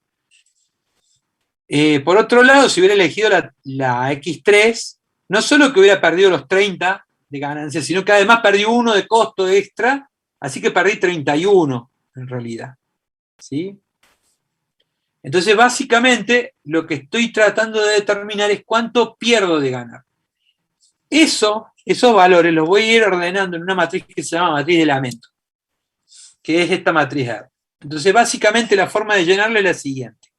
Por otro lado, si hubiera elegido la X3, no solo que hubiera perdido los 30 de ganancia, sino que además perdí 1 de costo extra, así que perdí 31 en realidad. ¿Sí? Entonces, básicamente, lo que estoy tratando de determinar es cuánto pierdo de ganar. Esos valores los voy a ir ordenando en una matriz que se llama matriz de lamento, que es esta matriz R. Entonces, básicamente, la forma de llenarlo es la siguiente.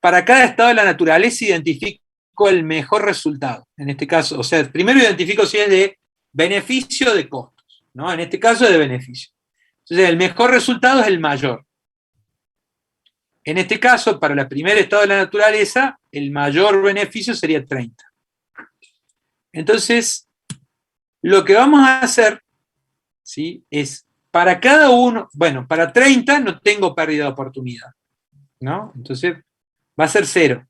Para cada estado de la naturaleza identifico el mejor resultado. En este caso, o sea, primero identifico si es de beneficio o de costos, ¿no? En este caso es de beneficio. Entonces, el mejor resultado es el mayor. En este caso, para el primer estado de la naturaleza, el mayor beneficio sería 30. Entonces, lo que vamos a hacer, ¿sí?, es para cada uno, bueno, para 30 no tengo pérdida de oportunidad, ¿no? Entonces, va a ser 0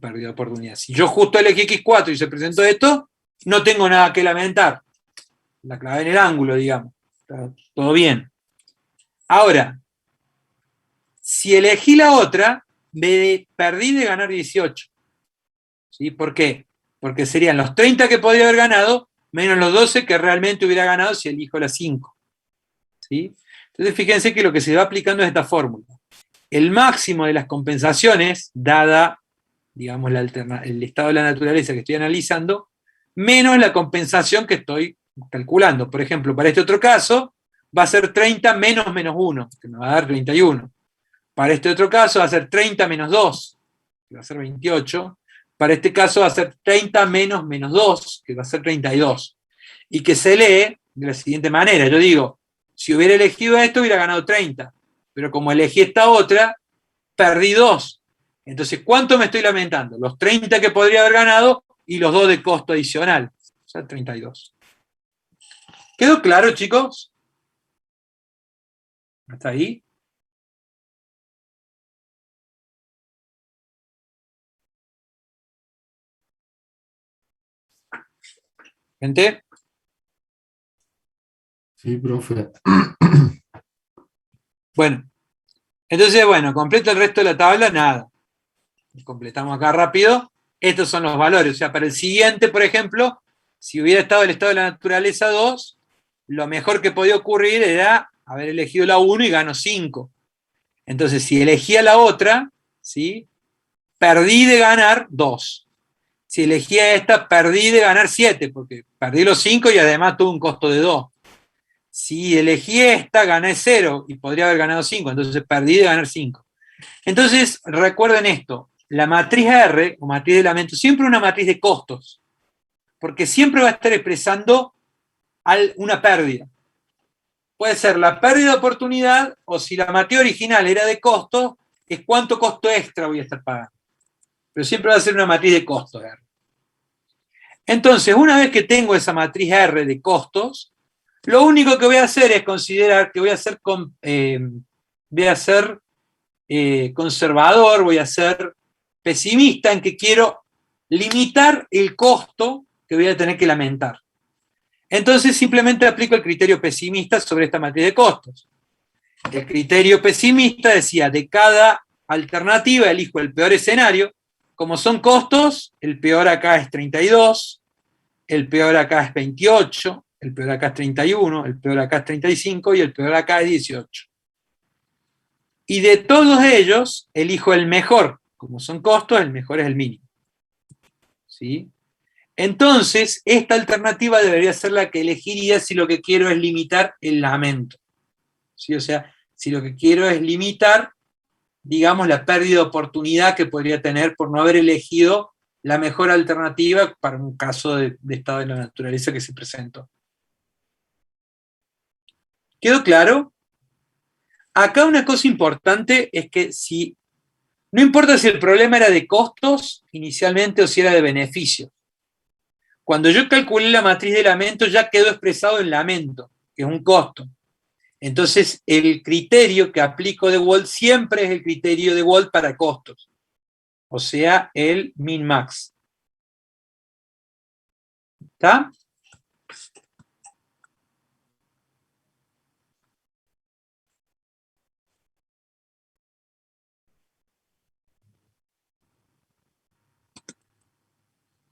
pérdida de oportunidad. Si yo justo elegí X4 y se presentó esto, no tengo nada que lamentar. La clavé en el ángulo, digamos. Está todo bien. Ahora, si elegí la otra, perdí de ganar 18. ¿Sí? ¿Por qué? Porque serían los 30 que podría haber ganado, menos los 12 que realmente hubiera ganado si elijo la 5. ¿Sí? Entonces, fíjense que lo que se va aplicando es esta fórmula. El máximo de las compensaciones, dada, digamos, el estado de la naturaleza que estoy analizando, menos la compensación que estoy calculando. Por ejemplo, para este otro caso, va a ser 30 menos 1, que me va a dar 31. Para este otro caso va a ser 30 menos 2, que va a ser 28. Para este caso va a ser 30 menos 2, que va a ser 32. Y que se lee de la siguiente manera. Yo digo, si hubiera elegido esto, hubiera ganado 30. Pero como elegí esta otra, perdí 2. Entonces, ¿cuánto me estoy lamentando? Los 30 que podría haber ganado y los 2 de costo adicional. O sea, 32. ¿Quedó claro, chicos? ¿Hasta ahí? ¿Gente? Sí, profe. Bueno, entonces, bueno, completo el resto de la tabla, nada. Completamos acá rápido. Estos son los valores. O sea, para el siguiente, por ejemplo, si hubiera estado el estado de la naturaleza 2, lo mejor que podía ocurrir era haber elegido la 1 y gano 5. Entonces, si elegía la otra, ¿sí?, perdí de ganar 2. Si elegía esta, perdí de ganar 7, porque perdí los 5 y además tuve un costo de 2. Si elegí esta, gané 0 y podría haber ganado 5, entonces perdí de ganar 5. Entonces, recuerden esto, la matriz R, o matriz de lamento, siempre una matriz de costos, porque siempre va a estar expresando una pérdida. puede ser la pérdida de oportunidad, o si la matriz original era de costo, es cuánto costo extra voy a estar pagando. Pero siempre va a ser una matriz de costos R. Entonces, una vez que tengo esa matriz R de costos, lo único que voy a hacer es considerar que voy a ser conservador, voy a ser pesimista en que quiero limitar el costo que voy a tener que lamentar. Entonces simplemente aplico el criterio pesimista sobre esta matriz de costos. El criterio pesimista decía, de cada alternativa elijo el peor escenario. Como son costos, el peor acá es 32, el peor acá es 28, el peor acá es 31, el peor acá es 35 y el peor acá es 18. Y de todos ellos, elijo el mejor. Como son costos, el mejor es el mínimo. ¿Sí? Entonces, esta alternativa debería ser la que elegiría si lo que quiero es limitar el lamento. ¿Sí? O sea, si lo que quiero es limitar, digamos, la pérdida de oportunidad que podría tener por no haber elegido la mejor alternativa para un caso de estado de la naturaleza que se presentó. ¿Quedó claro? Acá una cosa importante es que no importa si el problema era de costos inicialmente o si era de beneficios. Cuando yo calculé la matriz de lamento ya quedó expresado en lamento, que es un costo. Entonces el criterio que aplico de Wald siempre es el criterio de Wald para costos. O sea, el min-max. ¿Está?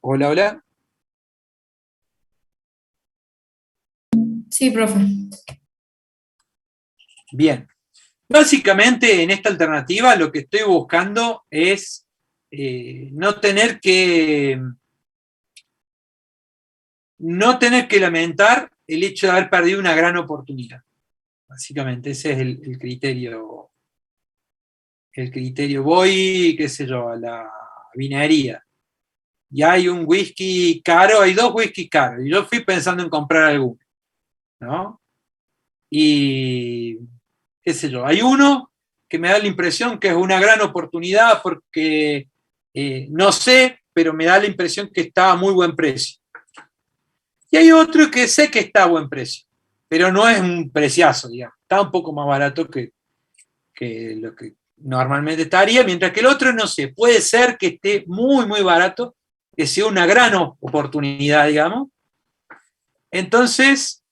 Hola, hola. Sí, profe. Bien. Básicamente en esta alternativa lo que estoy buscando es no tener que lamentar el hecho de haber perdido una gran oportunidad. Básicamente ese es el criterio. El criterio, voy, qué sé yo, a la vinería. Y hay un whisky caro, hay 2 whisky caros. Y yo fui pensando en comprar alguno, ¿no? Y, qué sé yo, hay uno que me da la impresión que es una gran oportunidad porque no sé, pero me da la impresión que está a muy buen precio. Y hay otro que sé que está a buen precio, pero no es un preciazo, digamos. Está un poco más barato que lo que normalmente estaría, mientras que el otro, no sé, puede ser que esté muy, muy barato, que sea una gran oportunidad, digamos. Entonces,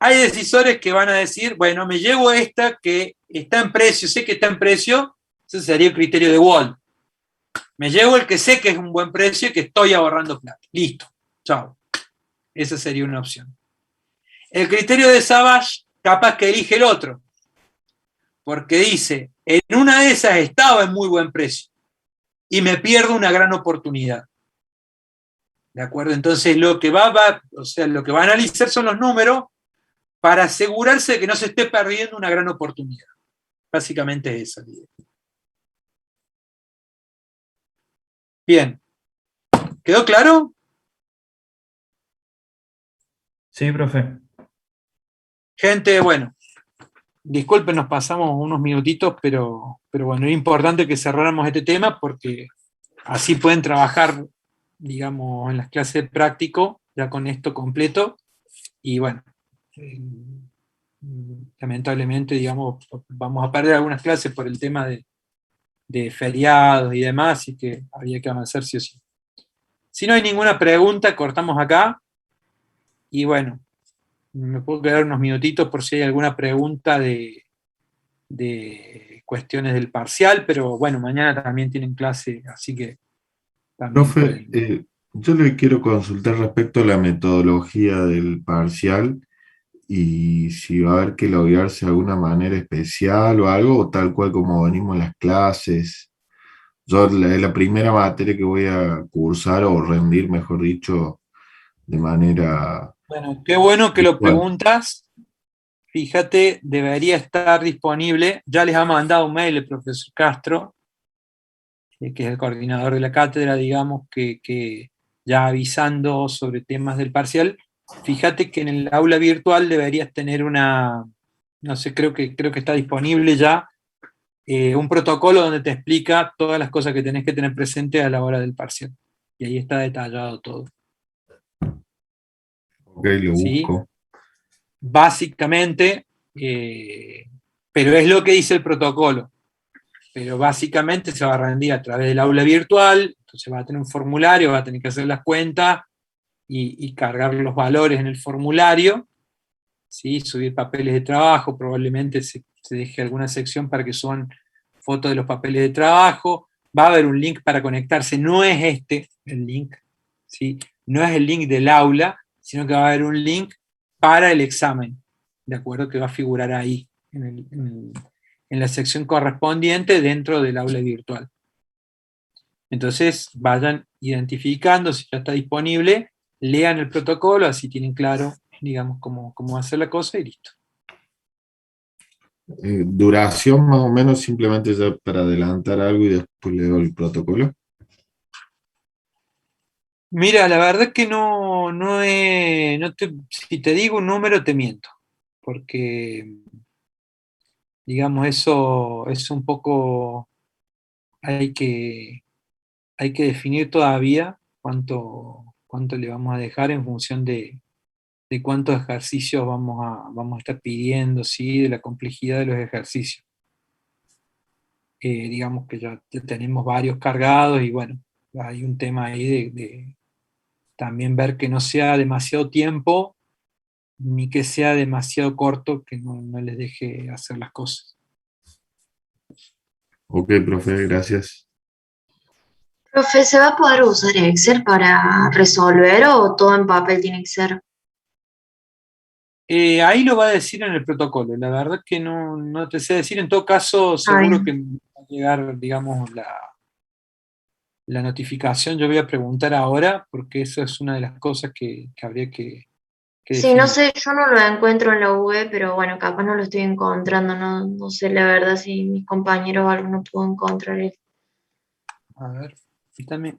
hay decisores que van a decir, bueno, me llevo esta que está en precio, sé que está en precio, ese sería el criterio de Wald. Me llevo el que sé que es un buen precio y que estoy ahorrando plata. Listo, chao. Esa sería una opción. El criterio de Savage, capaz que elige el otro, porque dice, en una de esas estaba en muy buen precio y me pierdo una gran oportunidad. ¿De acuerdo? Entonces lo que va a analizar son los números para asegurarse de que no se esté perdiendo una gran oportunidad. Básicamente es esa la idea. Bien. ¿Quedó claro? Sí, profe. Gente, bueno, disculpen, nos pasamos unos minutitos, pero bueno, es importante que cerráramos este tema porque así pueden trabajar, digamos, en las clases de práctico, ya con esto completo, y bueno, lamentablemente, digamos, vamos a perder algunas clases por el tema de feriados y demás, así que habría que avanzar sí o sí. Si no hay ninguna pregunta, cortamos acá, y bueno, me puedo quedar unos minutitos por si hay alguna pregunta de cuestiones del parcial, pero bueno, mañana también tienen clase, así que también Profe, pueden. yo le quiero consultar respecto a la metodología del parcial y si va a haber que loguearse de alguna manera especial o algo, o tal cual como venimos en las clases. Yo la primera materia que voy a cursar o rendir, mejor dicho, de manera Bueno, qué bueno que lo virtual. preguntas. Fíjate, debería estar disponible. Ya les ha mandado un mail el profesor Castro, que es el coordinador de la cátedra, digamos, que ya avisando sobre temas del parcial. Fíjate que en el aula virtual deberías tener una no sé, creo que está disponible ya un protocolo donde te explica todas las cosas que tenés que tener presente a la hora del parcial. Y ahí está detallado todo. Ok, lo ¿Sí? busco. Básicamente, pero es lo que dice el protocolo. Pero básicamente se va a rendir a través del aula virtual, entonces va a tener un formulario, va a tener que hacer las cuentas y cargar los valores en el formulario, ¿sí? Subir papeles de trabajo, probablemente se deje alguna sección para que suban fotos de los papeles de trabajo, va a haber un link para conectarse, no es este el link, ¿sí? No es el link del aula, sino que va a haber un link para el examen, ¿de acuerdo? Que va a figurar ahí, en la sección correspondiente dentro del aula virtual. Entonces vayan identificando si ya está disponible, lean el protocolo, así tienen claro, digamos, cómo va a ser la cosa y listo. Duración más o menos, simplemente ya para adelantar algo y después leo el protocolo. Mira, la verdad es que si te digo un número te miento, porque, digamos, eso es un poco, hay que, hay que definir todavía cuánto le vamos a dejar en función de cuántos ejercicios vamos a estar pidiendo, ¿sí? De la complejidad de los ejercicios. Digamos que ya tenemos varios cargados y bueno, hay un tema ahí de también ver que no sea demasiado tiempo ni que sea demasiado corto que no les deje hacer las cosas. Ok, profe, gracias. Profe, ¿se va a poder usar Excel para resolver o todo en papel tiene que ser? Ahí lo va a decir en el protocolo, la verdad que no te sé decir, en todo caso seguro Bien. que va a llegar, digamos, la notificación, yo voy a preguntar ahora, porque eso es una de las cosas que habría que Sí, no definir. sé, yo no lo encuentro en la web, pero bueno, capaz no lo estoy encontrando, no sé la verdad si mis compañeros o alguno pudo encontrar eso. A ver, dame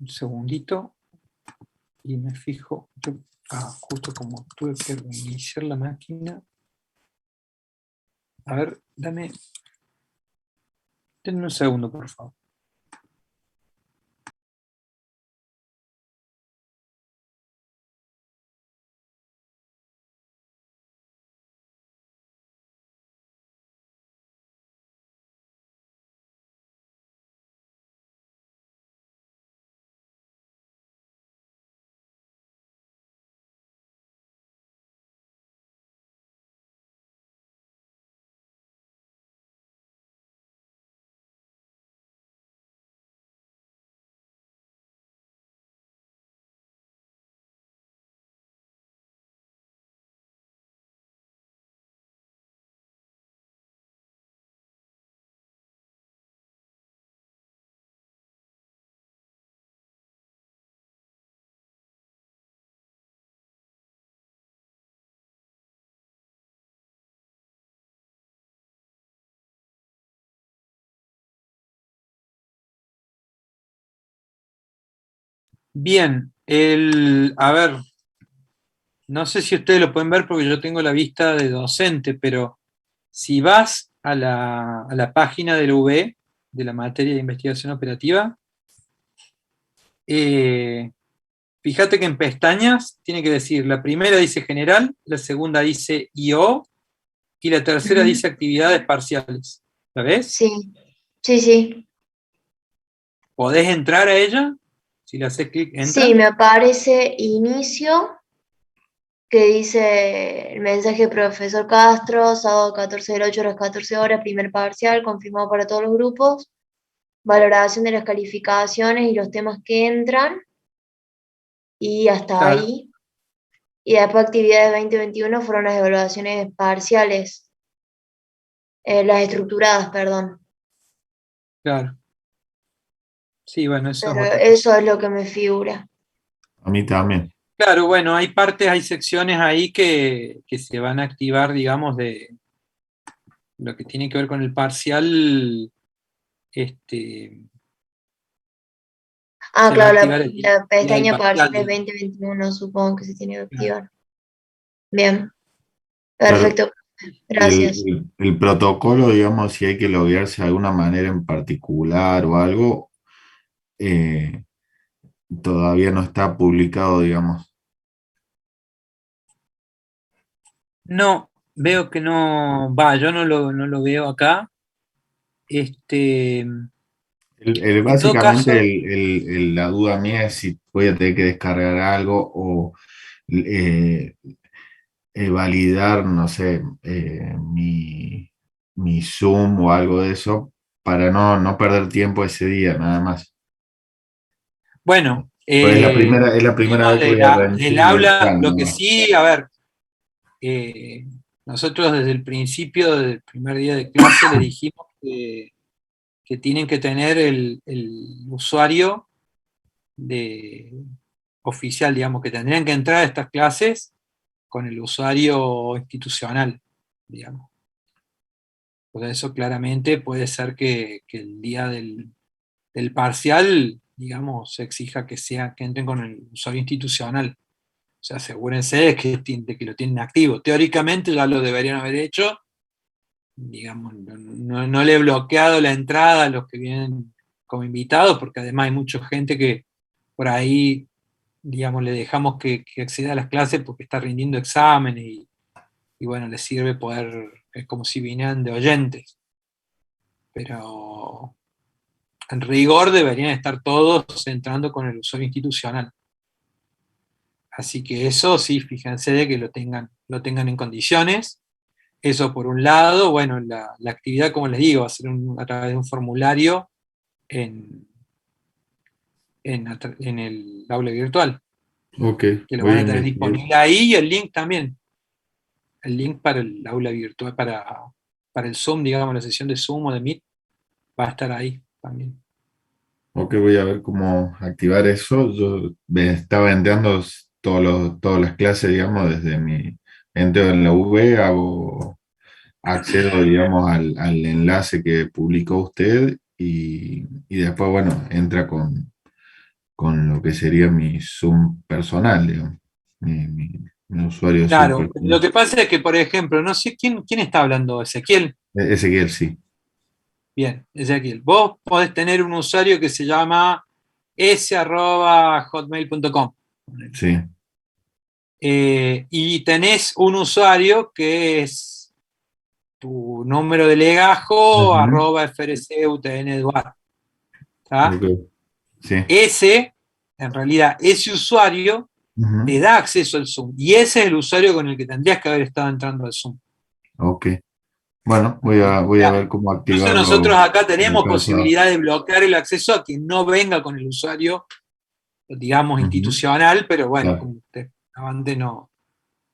un segundito y me fijo. Justo como tuve que reiniciar la máquina. A ver, denme un segundo, por favor. Bien, a ver, no sé si ustedes lo pueden ver porque yo tengo la vista de docente, pero si vas a la página del UB, de la materia de investigación operativa, eh, fíjate que en pestañas tiene que decir, la primera dice general, la segunda dice IO y la tercera Ujú. dice actividades parciales. ¿La ves? Sí, sí, sí. ¿Podés entrar a ella? Si le haces clic, Sí, entra. me aparece inicio, que dice el mensaje profesor Castro, sábado 14 del 8 a las 14 horas, primer parcial, confirmado para todos los grupos, valoración de las calificaciones y los temas que entran, y hasta Claro, ahí. Y después actividades 2021 fueron las evaluaciones parciales, las estructuradas, perdón. claro. Sí, bueno, eso es Pero otra cosa. eso es lo que me figura. A mí también. Claro, bueno, hay partes, hay secciones ahí que se van a activar, digamos, de lo que tiene que ver con el parcial, este, Ah, se va a claro, activar el la día del pestaña parcial, parciales digamos. 2021 supongo que se tiene que Claro. activar. Bien, Claro, perfecto. Gracias. El protocolo, digamos, si hay que loguearse de alguna manera en particular o algo, eh, todavía no está publicado, digamos. No, veo que no, va, yo no lo veo acá. En todo Básicamente caso, la duda mía es si voy a tener que descargar algo o eh, validar, no sé, mi Zoom o algo de eso para no perder tiempo ese día, nada más. bueno, Pues es la primera tema vez que voy a del rendir un aula, examen, lo que ¿no? sí, a ver, nosotros desde el principio, desde el primer día de clase, les dijimos que tienen que tener el usuario de, oficial, digamos, que tendrían que entrar a estas clases con el usuario institucional, digamos. Por eso claramente puede ser que el día del parcial, digamos, se exija que entren con el usuario institucional. O sea, asegúrense de que lo tienen activo. Teóricamente ya lo deberían haber hecho, digamos, no le he bloqueado la entrada a los que vienen como invitados, porque además hay mucha gente que por ahí, digamos, le dejamos que acceda a las clases porque está rindiendo exámenes y bueno, les sirve poder, es como si vinieran de oyentes, pero en rigor deberían estar todos entrando con el usuario institucional. Así que eso sí, fíjense de que lo tengan en condiciones. Eso por un lado, bueno, la actividad, como les digo, va a ser a través de un formulario en, en el aula virtual, Ok, que lo voy van a a tener investigar. disponible ahí y el link también, el link para el aula virtual, para el Zoom, digamos, la sesión de Zoom o de Meet, va a estar ahí también. Ok, voy a ver cómo activar eso. Yo me estaba entrando todas las clases, digamos, desde mi entro en la V, accedo, digamos, al enlace que publicó usted y después, bueno, entra con lo que sería mi Zoom personal, digamos, mi usuario Zoom Claro, lo personal. que pasa es que, por ejemplo, no sé quién está hablando, Ezequiel. Ezequiel, sí, Bien, Ezequiel, vos podés tener un usuario que se llama s@hotmail.com. sí. Y tenés un usuario que es tu número de legajo, Ujú, @frcutn.edu.ar, ¿tá? ok, sí. Ese, en realidad, ese usuario Ujú, te da acceso al Zoom. Y ese es el usuario con el que tendrías que haber estado entrando al Zoom. ok. Bueno, voy a ver cómo Entonces nosotros activarlo acá en el tenemos caso. posibilidad de bloquear el acceso a quien no venga con el usuario, digamos, Ujú, institucional, pero bueno, claro. como usted antes no,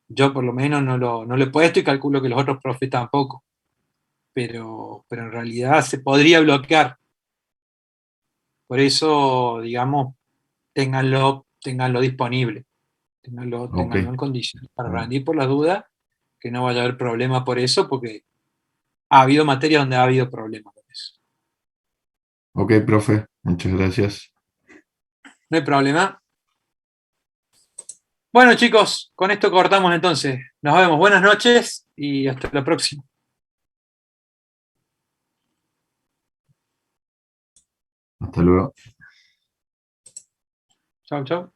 yo por lo menos no lo he puesto y calculo que los otros profes tampoco, pero en realidad se podría bloquear. Por eso, digamos, ténganlo disponible, Ok. ténganlo en condiciones para rendir por las dudas, que no vaya a haber problema por eso, porque ha habido materias donde ha habido problemas con eso. Ok, profe, muchas gracias. No hay problema. Bueno, chicos, con esto cortamos entonces. Nos vemos. Buenas noches y hasta la próxima. Hasta luego. Chau, chau.